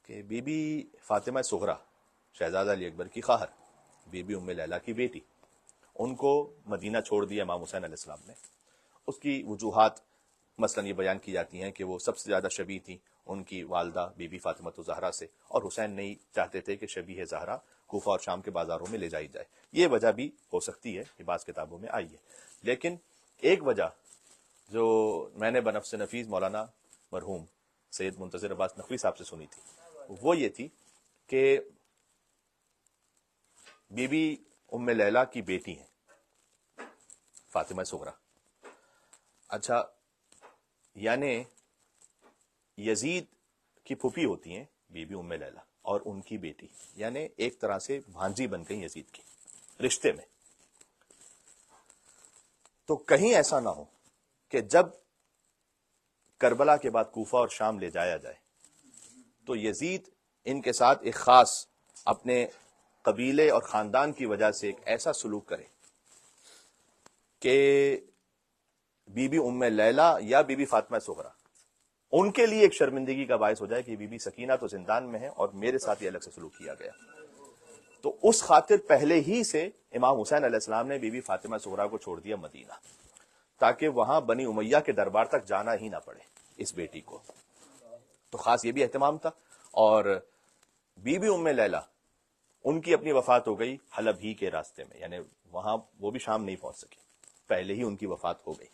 کہ بی بی فاطمہ صغرا شہزادہ علی اکبر کی خواہر بی بی ام لیلہ کی بیٹی، ان کو مدینہ چھوڑ دیا امام حسین علیہ السلام نے. اس کی وجوہات مثلا یہ بیان کی جاتی ہیں کہ وہ سب سے زیادہ شبیہ تھیں ان کی والدہ بی بی فاطمہ زہرا سے، اور حسین نہیں چاہتے تھے کہ شبیہ زہرا کوفہ اور شام کے بازاروں میں لے جائی جائے. یہ وجہ بھی ہو سکتی ہے کہ بعض کتابوں میں آئی ہے. لیکن ایک وجہ جو میں نے بنفس نفیس مولانا مرحوم سید منتظر عباس نقوی صاحب سے سنی تھی وہ یہ تھی کہ بی بی ام لیلہ کی بیٹی ہیں فاطمہ صغرا. اچھا، یعنی یزید کی پھوپھی ہوتی ہیں بی بی ام لیلہ اور ان کی بیٹی، یعنی ایک طرح سے بھانجی بن گئی یزید کی رشتے میں. تو کہیں ایسا نہ ہو کہ جب کربلا کے بعد کوفہ اور شام لے جایا جائے تو یزید ان کے ساتھ ایک خاص اپنے قبیلے اور خاندان کی وجہ سے ایک ایسا سلوک کرے کہ بی بی ام لیلہ یا بی بی فاطمہ صغرا ان کے لیے ایک شرمندگی کا باعث ہو جائے کہ بی بی سکینہ تو زندان میں ہے اور میرے ساتھ یہ الگ سے سلوک کیا گیا. تو اس خاطر پہلے ہی سے امام حسین علیہ السلام نے بی بی فاطمہ صغرا کو چھوڑ دیا مدینہ، تاکہ وہاں بنی امیہ کے دربار تک جانا ہی نہ پڑے اس بیٹی کو. تو خاص یہ بھی اہتمام تھا. اور بی بی ام لیلہ ان کی اپنی وفات ہو گئی حلب ہی کے راستے میں، یعنی وہاں وہ بھی شام نہیں پہنچ سکی، پہلے ہی ان کی وفات ہو گئی.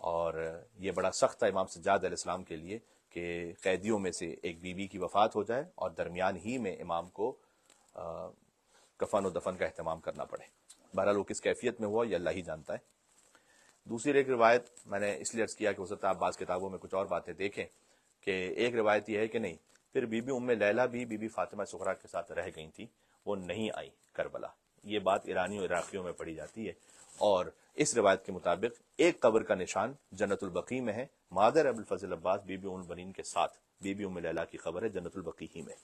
اور یہ بڑا سخت تھا امام سجاد علیہ السلام کے لیے کہ قیدیوں میں سے ایک بی بی کی وفات ہو جائے اور درمیان ہی میں امام کو کفن و دفن کا اہتمام کرنا پڑے. بہرحال وہ کس کیفیت میں ہوا یہ اللہ ہی جانتا ہے. دوسری ایک روایت میں نے اس لیے عرض کیا کہ ہو سکتا ہے آپ بعض کتابوں میں کچھ اور باتیں دیکھیں کہ ایک روایت یہ ہے کہ نہیں، پھر بی بی ام لیلہ بھی بی بی فاطمہ صغریٰ کے ساتھ رہ گئی تھی، وہ نہیں آئی کربلا. یہ بات ایرانیوں عراقیوں میں پڑھی جاتی ہے. اور اس روایت کے مطابق ایک قبر کا نشان جنت البقیع میں ہے. مادر ابوالفضل عباس بی بی ام البنین کے ساتھ بی بی ام لیلہ کی قبر ہے جنت البقیع ہی میں،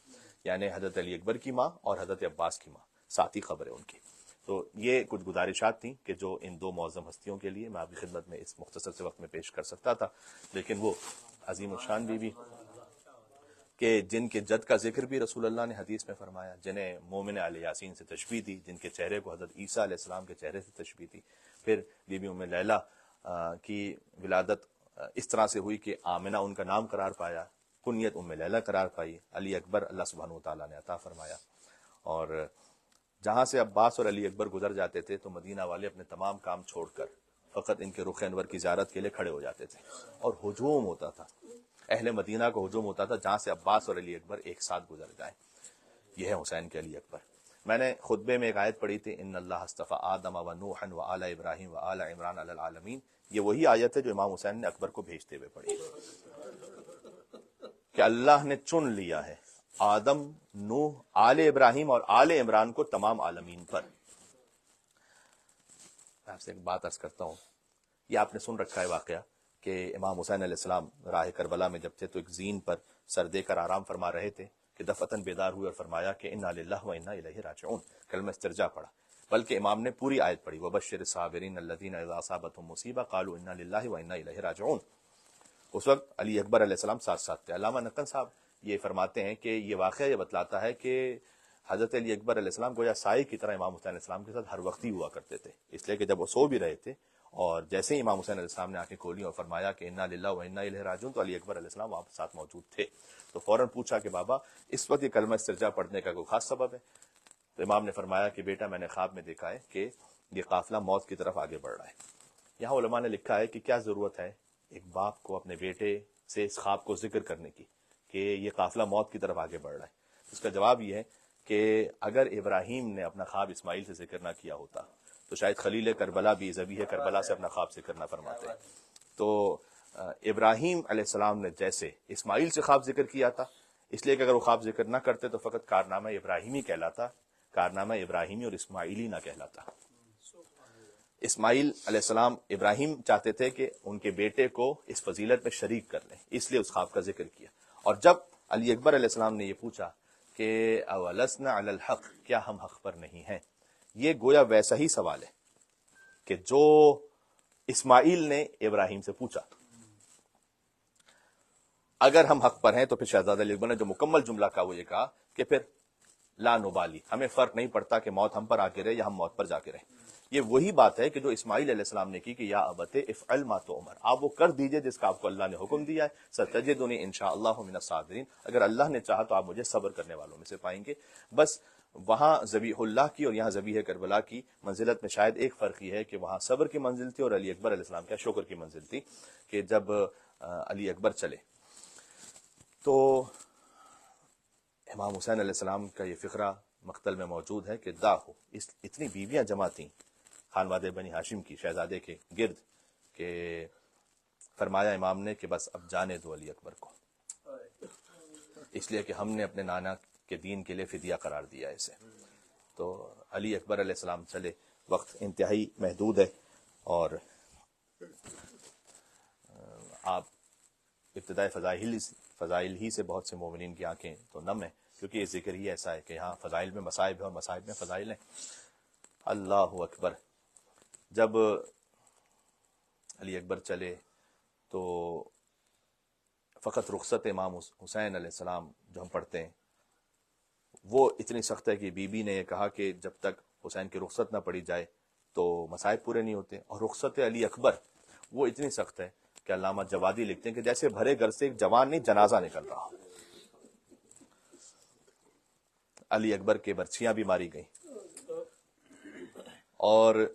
یعنی حضرت علی اکبر کی ماں اور حضرت عباس کی ماں ساتھ ہی قبر ہے ان کی. تو یہ کچھ گزارشات تھیں کہ جو ان دو معظم ہستیوں کے لیے میں آپ کی خدمت میں اس مختصر سے وقت میں پیش کر سکتا تھا. لیکن وہ عظیم الشان بی بی کہ جن کے جد کا ذکر بھی رسول اللہ نے حدیث میں فرمایا، جنہیں مومن آل یاسین سے تشبیہ دی، جن کے چہرے کو حضرت عیسیٰ علیہ السلام کے چہرے سے تشبیہ دی. پھر بی بی ام لیلہ کی ولادت اس طرح سے ہوئی کہ آمنہ ان کا نام قرار پایا، کنیت ام لیلہ قرار پائی. علی اکبر اللہ سبحانہ وتعالیٰ نے عطا فرمایا. اور جہاں سے عباس اور علی اکبر گزر جاتے تھے تو مدینہ والے اپنے تمام کام چھوڑ کر فقط ان کے رخ انور کی زیارت کے لیے کھڑے ہو جاتے تھے، اور ہجوم ہوتا تھا، اہل مدینہ کو ہجوم ہوتا تھا جہاں سے عباس اور علی اکبر ایک ساتھ گزر جائیں. یہ ہے حسین کے علی اکبر. میں نے خطبے میں ایک آیت پڑھی تھی، ان اللہ اصطفى آدم و نوحا و آل ابراہیم و آل عمران علی العالمین. یہ وہی آیت ہے جو امام حسین نے اکبر کو بھیجتے ہوئے پڑھی کہ اللہ نے چن لیا ہے آدم، نوح، آل ابراہیم اور آل عمران کو تمام عالمین پر. میں آپ سے ایک بات عرض کرتا ہوں، یہ آپ نے سن رکھا ہے واقعہ کہ امام حسین علیہ السلام راہ کربلا میں جب تھے تو ایک زین پر سر دے کر آرام فرما رہے تھے کہ دفعتاً بیدار ہوئے اور فرمایا کہ انا للہ و انا الیہ راجعون، کلمہ استرجاع پڑھا. بلکہ امام نے پوری آیت پڑھی، وبشر الصابرین الذین اذا اصابتهم مصیبہ قالوا انا للہ و انا الیہ راجعون. اس وقت علی اکبر علیہ السلام ساتھ ساتھ تھے. علامہ نقن صاحب یہ فرماتے ہیں کہ یہ واقعہ یہ بتلاتا ہے کہ حضرت علی اکبر علیہ السلام گویا سائے کی طرح امام حسین علیہ السلام کے ساتھ ہر وقت ہی ہوا کرتے تھے. اس لیے کہ جب وہ سو بھی رہے تھے اور جیسے ہی امام حسین علیہ السلام نے آنکھیں کھولی اور فرمایا کہ انا للہ و انا الیہ راجعون، تو علی اکبر علیہ السلام وہاں ساتھ موجود تھے. تو فوراً پوچھا کہ بابا اس وقت یہ کلمہ استرجاع پڑھنے کا کوئی خاص سبب ہے؟ تو امام نے فرمایا کہ بیٹا میں نے خواب میں دیکھا ہے کہ یہ قافلہ موت کی طرف آگے بڑھ رہا ہے. یہاں علماء نے لکھا ہے کہ کیا ضرورت ہے ایک باپ کو اپنے بیٹے سے اس خواب کو ذکر کرنے کی کہ یہ قافلہ موت کی طرف آگے بڑھ رہا ہے. اس کا جواب یہ ہے کہ اگر ابراہیم نے اپنا خواب اسماعیل سے ذکر نہ کیا ہوتا تو شاید خلیل کربلا بھی ذبیح کربلا سے اپنا خواب ذکر نہ فرماتے. تو ابراہیم علیہ السلام نے جیسے اسماعیل سے خواب ذکر کیا تھا، اس لیے کہ اگر وہ خواب ذکر نہ کرتے تو فقط کارنامہ ابراہیمی کہلاتا، کارنامہ ابراہیمی اور اسماعیلی نہ کہلاتا. اسماعیل علیہ السلام ابراہیم چاہتے تھے کہ ان کے بیٹے کو اس فضیلت میں شریک کر لیں، اس لیے اس خواب کا ذکر کیا. اور جب علی اکبر علیہ السلام نے یہ پوچھا کہ اولسنا علی الحق، کیا ہم حق پر نہیں ہیں، یہ گویا ویسا ہی سوال ہے کہ جو اسماعیل نے ابراہیم سے پوچھا. اگر ہم حق پر ہیں تو پھر شہزادہ علی اکبر نے جو مکمل جملہ کہا وہ یہ کہا کہ پھر لا نبالی، ہمیں فرق نہیں پڑتا کہ موت ہم پر آ کے رہے یا ہم موت پر جا کے رہے. یہ وہی بات ہے کہ جو اسماعیل علیہ السلام نے کی کہ یا ابت افعل ما تؤمر، آپ وہ کر دیجئے جس کا آپ کو اللہ نے حکم دیا ہے. ستجدنی انشاءاللہ من الصابرین، اگر اللہ نے چاہا تو آپ مجھے صبر کرنے والوں میں سے پائیں گے. بس وہاں ذبیح اللہ کی اور یہاں ذبیح کربلا کی منزلت میں شاید ایک فرق یہ ہے کہ وہاں صبر کی منزل تھی اور علی اکبر علیہ السلام کا شکر کی منزل تھی. کہ جب علی اکبر چلے تو امام حسین علیہ السلام کا یہ فقرہ مقتل میں موجود ہے کہ داہو، اتنی بیویاں جمع تھیں خانوادہ بنی ہاشم کی شہزادے کے گرد کہ فرمایا امام نے کہ بس اب جانے دو علی اکبر کو، اس لیے کہ ہم نے اپنے نانا کے دین کے لیے فدیہ قرار دیا اسے. تو علی اکبر علیہ السلام چلے، وقت انتہائی محدود ہے اور آپ ابتدائی فضائل ہی سے بہت سے مومنین کی آنکھیں تو نم ہیں، کیونکہ یہ ذکر ہی ایسا ہے کہ یہاں فضائل میں مصائب ہے اور مصائب میں فضائل ہیں. اللہ اکبر. جب علی اکبر چلے تو فقط رخصت امام حسین علیہ السلام جو ہم پڑھتے ہیں وہ اتنی سخت ہے کہ بی بی نے یہ کہا کہ جب تک حسین کی رخصت نہ پڑھی جائے تو مصائب پورے نہیں ہوتے. اور رخصت علی اکبر وہ اتنی سخت ہے کہ علامہ جوادی لکھتے ہیں کہ جیسے بھرے گھر سے ایک جوان نہیں جنازہ نکل رہا. علی اکبر کے برچھیاں بھی ماری گئیں اور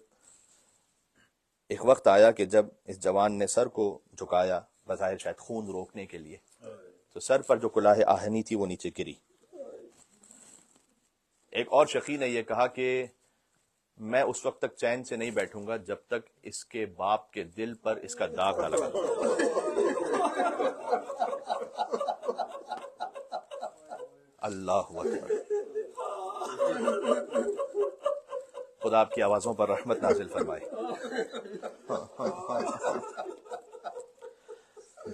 ایک وقت آیا کہ جب اس جوان نے سر کو جھکایا بظاہر شاید خون روکنے کے لیے تو سر پر جو کلاه آہنی تھی وہ نیچے گری. ایک اور شقی نے یہ کہا کہ میں اس وقت تک چین سے نہیں بیٹھوں گا جب تک اس کے باپ کے دل پر اس کا داغ نہ لگا. اللہ اکبر. خدا آپ کی آوازوں پر رحمت نازل فرمائے.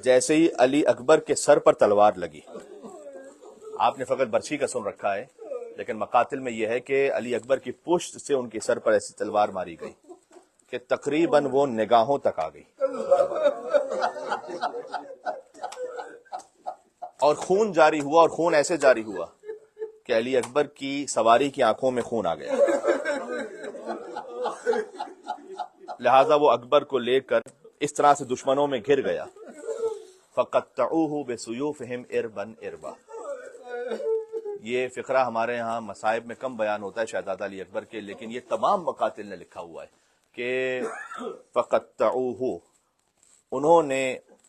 جیسے ہی علی اکبر کے سر پر تلوار لگی، آپ نے فقط برچھی کا سن رکھا ہے، لیکن مقاتل میں یہ ہے کہ علی اکبر کی پشت سے ان کے سر پر ایسی تلوار ماری گئی کہ تقریباً وہ نگاہوں تک آ گئی، اور خون جاری ہوا، اور خون ایسے جاری ہوا کہ علی اکبر کی سواری کی آنکھوں میں خون آ گیا. لہذا وہ اکبر کو لے کر اس طرح سے دشمنوں میں گھر گیا. فَقَطَّعُوهُ بِسُيُوفِهِمْ إِرْبًا إِرْبًا. یہ فقرہ ہمارے یہاں مصائب میں کم بیان ہوتا ہے شہزادہ علی اکبر کے، لیکن یہ تمام مقاتل نے لکھا ہوا ہے کہ فَقَطَّعُوهُ، انہوں نے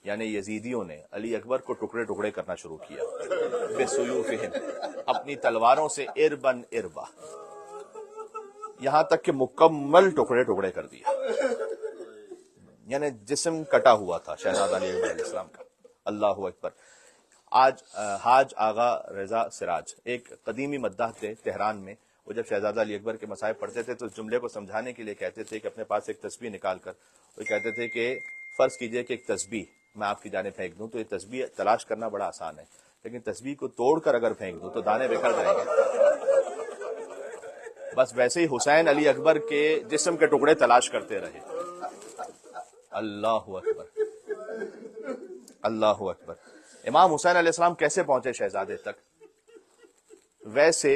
یعنی یزیدیوں نے علی اکبر کو ٹکڑے ٹکڑے کرنا شروع کیا. بِسُيُوفِهِمْ، اپنی تلواروں سے، إِرْبًا إِرْبًا، یہاں تک کہ مکمل ٹکڑے ٹکڑے کر دیا، یعنی جسم کٹا ہوا تھا شہزادہ علی اکبر علیہ السلام کا. اللہ اکبر. آج حاج آغا رضا سراج ایک قدیمی مداح تھے تہران میں. وہ جب شہزادہ علی اکبر کے مصائب پڑھتے تھے تو اس جملے کو سمجھانے کے لیے کہتے تھے کہ اپنے پاس ایک تسبیح نکال کر وہ کہتے تھے کہ فرض کیجئے کہ ایک تسبیح میں آپ کی جانب پھینک دوں تو یہ تسبیح تلاش کرنا بڑا آسان ہے، لیکن تسبیح کو توڑ کر اگر پھینک دوں تو دانے بکھر جائیں گے. بس ویسے ہی حسین علی اکبر کے جسم کے ٹکڑے تلاش کرتے رہے. اللہ اکبر، اللہ اکبر. امام حسین علیہ السلام کیسے پہنچے شہزادے تک؟ ویسے،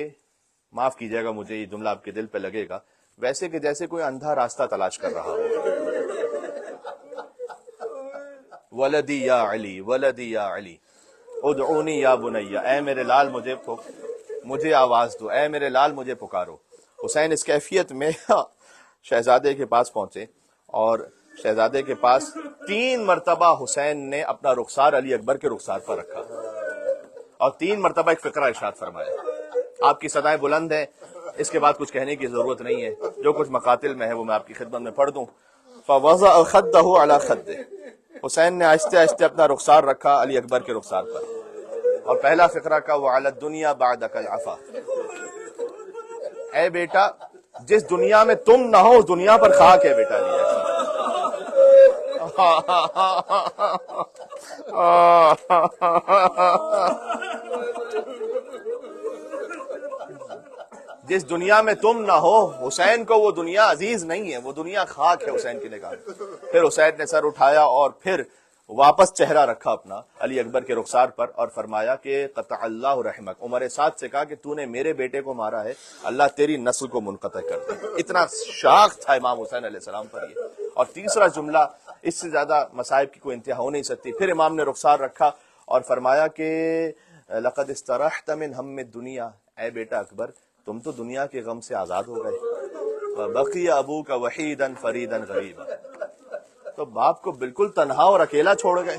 معاف کیجیے گا مجھے یہ جملہ آپ کے دل پہ لگے گا، ویسے کہ جیسے کوئی اندھا راستہ تلاش کر رہا ہو. ولدی یا علی، ولدی یا علی، ادعونی یا بنی، اے میرے لال مجھے آواز دو، اے میرے لال مجھے پکارو. حسین اس کیفیت میں شہزادے کے پاس پہنچے، اور شہزادے کے پاس 3 مرتبہ حسین نے اپنا رخسار علی اکبر کے رخسار پر رکھا، اور 3 مرتبہ ایک فقرہ ارشاد فرمایا. آپ کی صدائیں بلند ہیں، اس کے بعد کچھ کہنے کی ضرورت نہیں ہے. جو کچھ مقاتل میں ہے وہ میں آپ کی خدمت میں پڑھ دوں. فوضع خدہ علی خدہ، حسین نے آہستہ آہستہ اپنا رخسار رکھا علی اکبر کے رخسار پر، اور پہلا فقرہ کا وعلی الدنیا بعدک العفا. اے بیٹا، جس دنیا میں تم نہ ہو اس دنیا پر خاک ہے بیٹا علی اکبر. جس دنیا میں تم نہ ہو، حسین کو وہ دنیا عزیز نہیں ہے، وہ دنیا خاک ہے حسین کی نگاہ میں. پھر حسین نے سر اٹھایا اور پھر واپس چہرہ رکھا اپنا علی اکبر کے رخسار پر، اور فرمایا کہ قطع اللہ رحمک. عمر سعد سے کہا کہ تو نے میرے بیٹے کو مارا ہے، اللہ تیری نسل کو منقطع کر دے. اتنا شاق تھا امام حسین علیہ السلام پر یہ. اور تیسرا جملہ، اس سے زیادہ مصائب کی کوئی انتہا ہو نہیں سکتی. پھر امام نے رخسار رکھا اور فرمایا کہ لقد استرحت من ہم الدنیا، اے بیٹا اکبر تم تو دنیا کے غم سے آزاد ہو گئے. بقی ابوک وحیدا فریدا غریبا، تو باپ کو بالکل تنہا اور اکیلا چھوڑ گئے.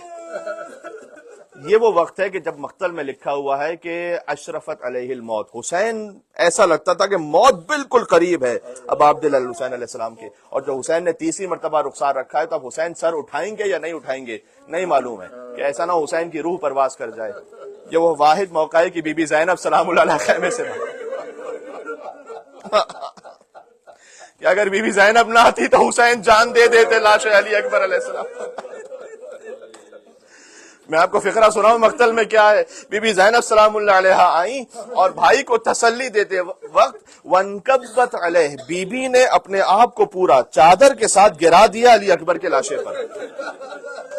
یہ وہ وقت ہے کہ جب مقتل میں لکھا ہوا ہے کہ اشرفت علیہ الموت. حسین ایسا لگتا تھا کہ موت بالکل قریب ہے اب عبداللہ حسین علیہ السلام کے. اور جو حسین نے تیسری مرتبہ رخسار رکھا ہے تو اب حسین سر اٹھائیں گے یا نہیں اٹھائیں گے نہیں معلوم ہے، کہ ایسا نہ حسین کی روح پرواز کر جائے. یہ وہ واحد موقع ہے کہ بی بی زینب سلام اللہ علیہ خیمے سے کہ اگر بی بی زینب نہ آتی تو حسین جان دے دیتے لاش علی اکبر علیہ السلام. میں آپ کو فقرہ سناؤں مقتل میں کیا ہے. بی بی زینب سلام اللہ علیہ آئیں اور بھائی کو تسلی دیتے وقت وانکبت علیہ، بی بی نے اپنے آپ کو پورا چادر کے ساتھ گرا دیا علی اکبر کے لاشے پر.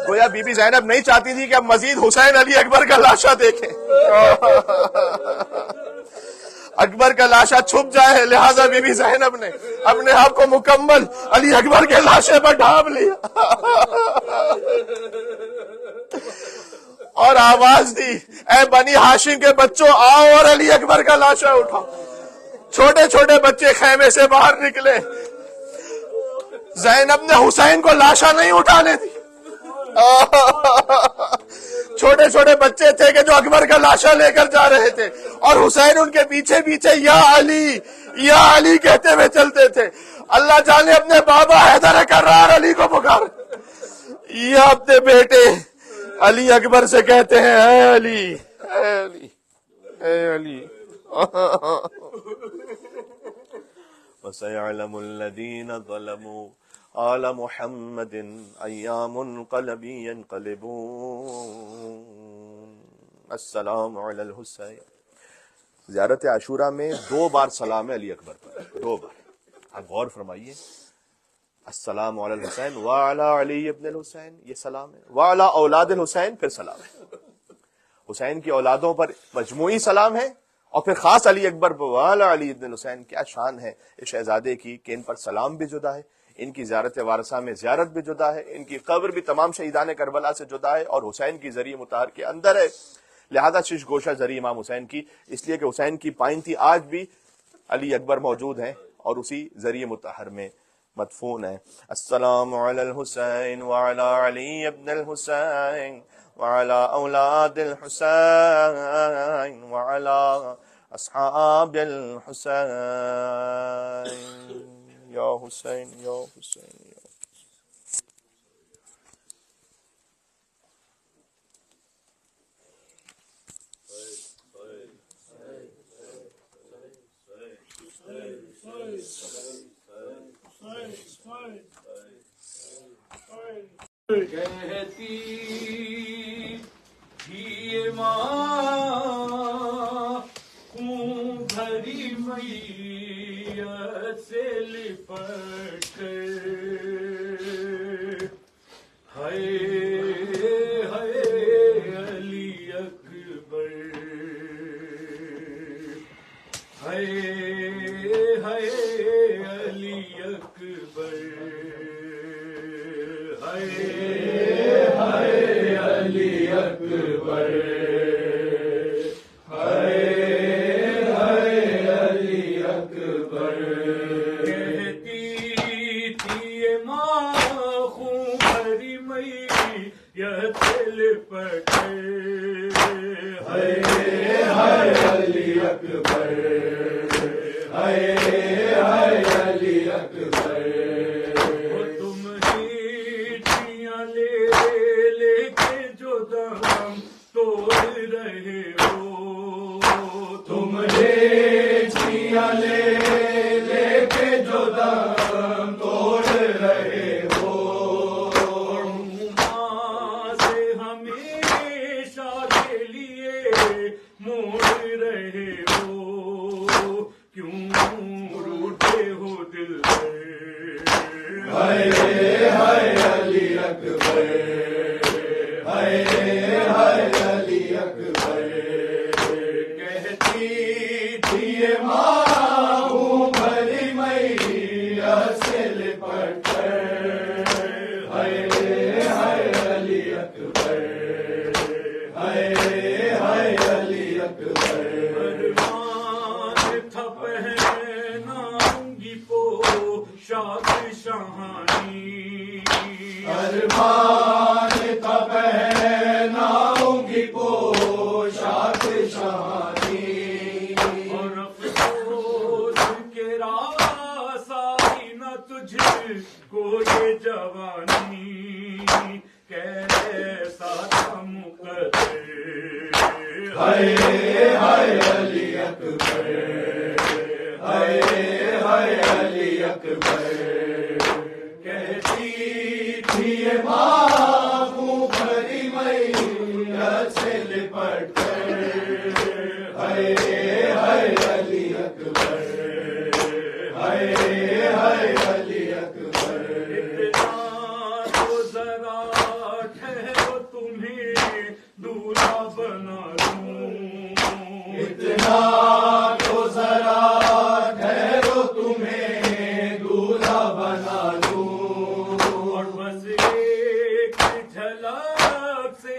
گویا بی بی زینب نہیں چاہتی تھی کہ اب مزید حسین علی اکبر کا لاشا دیکھیں، اکبر کا لاشا چھپ جائے، لہذا بی بی زینب نے اپنے آپ کو مکمل علی اکبر کے لاشے پر ڈھانپ لیا اور آواز دی، اے بنی ہاشم کے بچوں آؤ اور علی اکبر کا لاشا اٹھاؤ. چھوٹے چھوٹے بچے خیمے سے باہر نکلے. زینب نے حسین کو لاشا نہیں اٹھانے دی. چھوٹے چھوٹے بچے تھے کہ جو اکبر کا لاشا لے کر جا رہے تھے، اور حسین ان کے پیچھے پیچھے یا علی کہتے ہوئے چلتے تھے. اللہ جانے اپنے بابا حیدر کرار علی کو پکار، یا اپنے بیٹے علی اکبر سے کہتے ہیں اے علی، اے علی، اے علی. وَسَيَعْلَمُ الَّذِينَ ظَلَمُوا آلَ مُحَمَّدٍ أَيَّامُ انقلب ينقلبون. السلام علی الحسین. زیارت عاشورہ میں 2 بار سلام ہے علی اکبر پر، 2 بار. آپ غور فرمائیے، السلام علی الحسین وعلی علی ابن الحسین، یہ سلام ہے. وعلی اولاد الحسین، پھر سلام ہے. حسین کی اولادوں پر مجموعی سلام ہے، اور پھر خاص علی اکبر پر وعلی علی ابن الحسین. کیا شان ہے اس شہزادے کی کہ ان پر سلام بھی جدا ہے، ان کی زیارت وارثہ میں زیارت بھی جدا ہے، ان کی قبر بھی تمام شہیدان کربلا سے جدا ہے، اور حسین کی ذریعہ مطہر کے اندر ہے. لہذا شش گوشہ ذریعہ امام حسین کی، اس لیے کہ حسین کی پائنتی آج بھی علی اکبر موجود ہیں اور اسی ذریعہ مطہر میں مدفون ہے. السلام علی الحسین وعلی علی ابن الحسین وعلی اولاد الحسین وعلی اصحاب الحسین. یا حسین یا حسین یا کہتی تھی ماں خون بھری میت سے لپٹ کر، ہائے ہائے علی اکبر، ہائے ہائے علی اکبر، ہائے ہائے علی اکبر، ہائے ہائے علی اکبر. کہتی تھی یہ ماں خون بھری میت سے لپٹ کر، ہائے ہائے علی اکبر، ہائے ہائے علی اکبر. تم ہی چھیاں لے لے کے جو دم توڑ رہے ہو، تم ہی چھیاں لے لے کے جو دم توڑ رہے ہو. ماں سے ہمیشہ کے لیے موڑ رہے ہو، کیوں روٹے ہو دل سے. ہائے ہائے علی اکبر، ہائے ہائے علی اکبر. کہتی تھی یہ ماں خون بھری میت سے لپٹ کر، ہائے ہائے علی اکبر، ہائے ہائے علی اکبر. ارمان تھا پہنا انگی پوشاک شاہانی، ارمان تھا پہنا انگی پوشاک شاہانی، اور افسوس کے راس آئی نہ تجھ کو یہ جوانی، کیسا تھا مقدر. ہائے ہائے علی اکبر، ہائے ہائے علی اکبر. کہتی تھی یہ ماں خون بھری میت سے لپٹ کر، ہائے ہائے علی اکبر، ہائے ہائے علی اکبر. اتنا تو ذرا ٹھہرو تمہیں دولہا بنا دوں، اتنا تو ذرا ٹھہرو تمہیں دولہا بنا دوں، اور بس ایک جھلک سے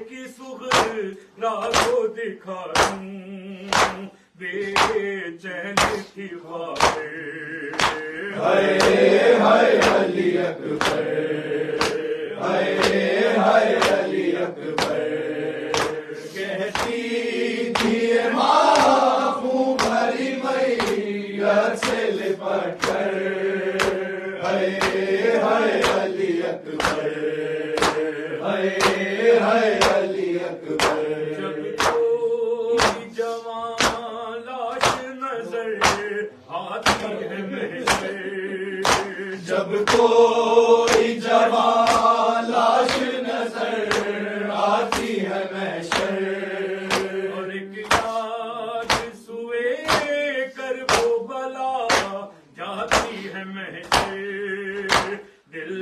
کی سغرا کو دکھا دوں، بے چین کی خواہش. ہائے ہائے علی اکبر، ہائے ہائے علی اکبر. کہتی تھی ماں خون بھری میت سے لپٹ کر، ہائے ہائے علی اکبر، ہائے ہائے جاتی ہے محشر، جب کوئی جوان لاش نظر آتی ہے محشر، اور ایک یاد سوئے کرب و بلا جاتی ہے محشر، دل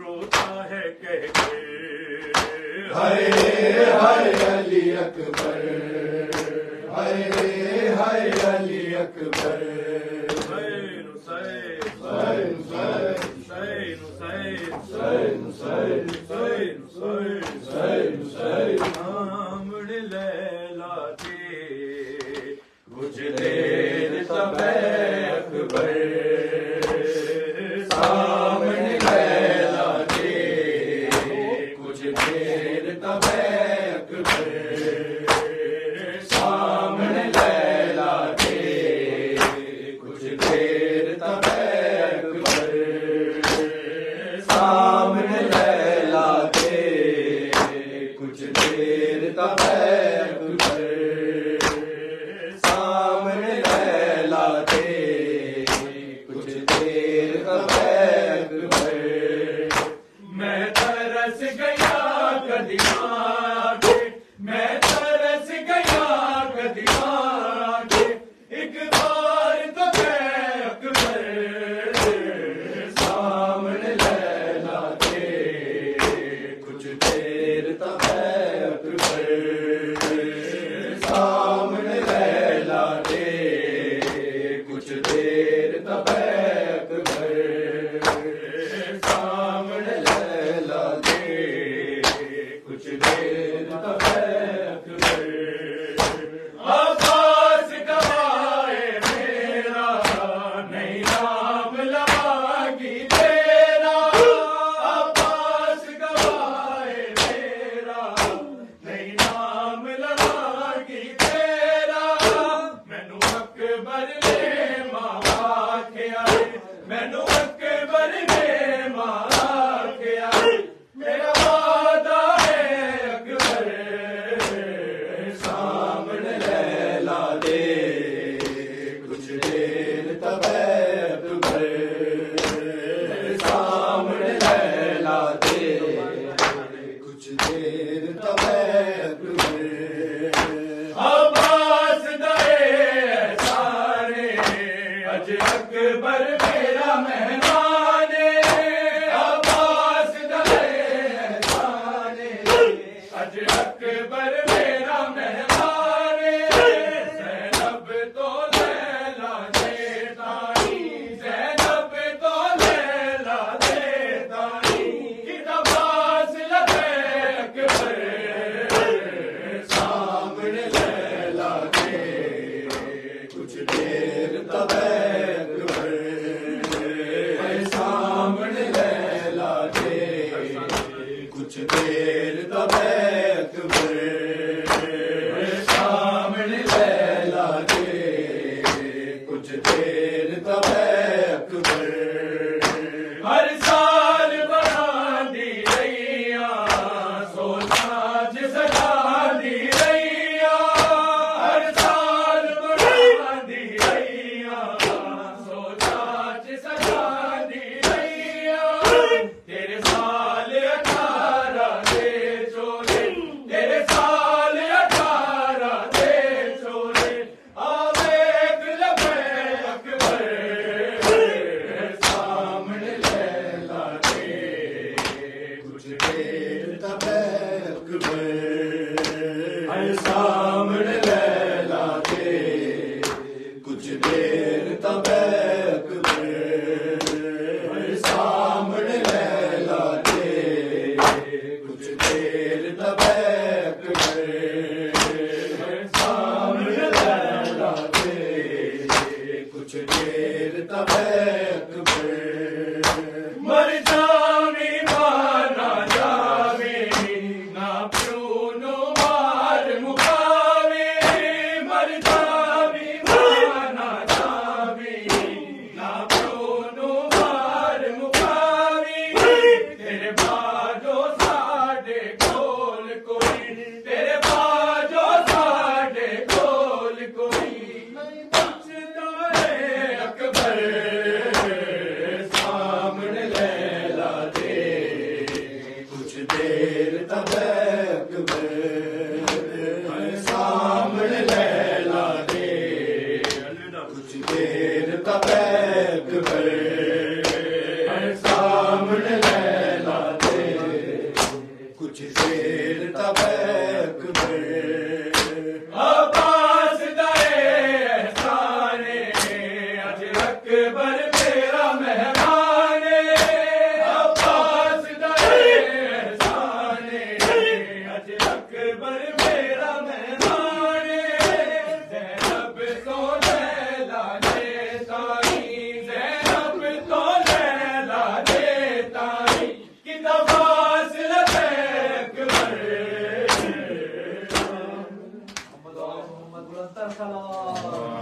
روتا ہے کہہ کے ہائے ہائے علی اکبر، ہائے ہائے علی اکبر، حسین حسین حسین حسین حسین حسین حسین سلام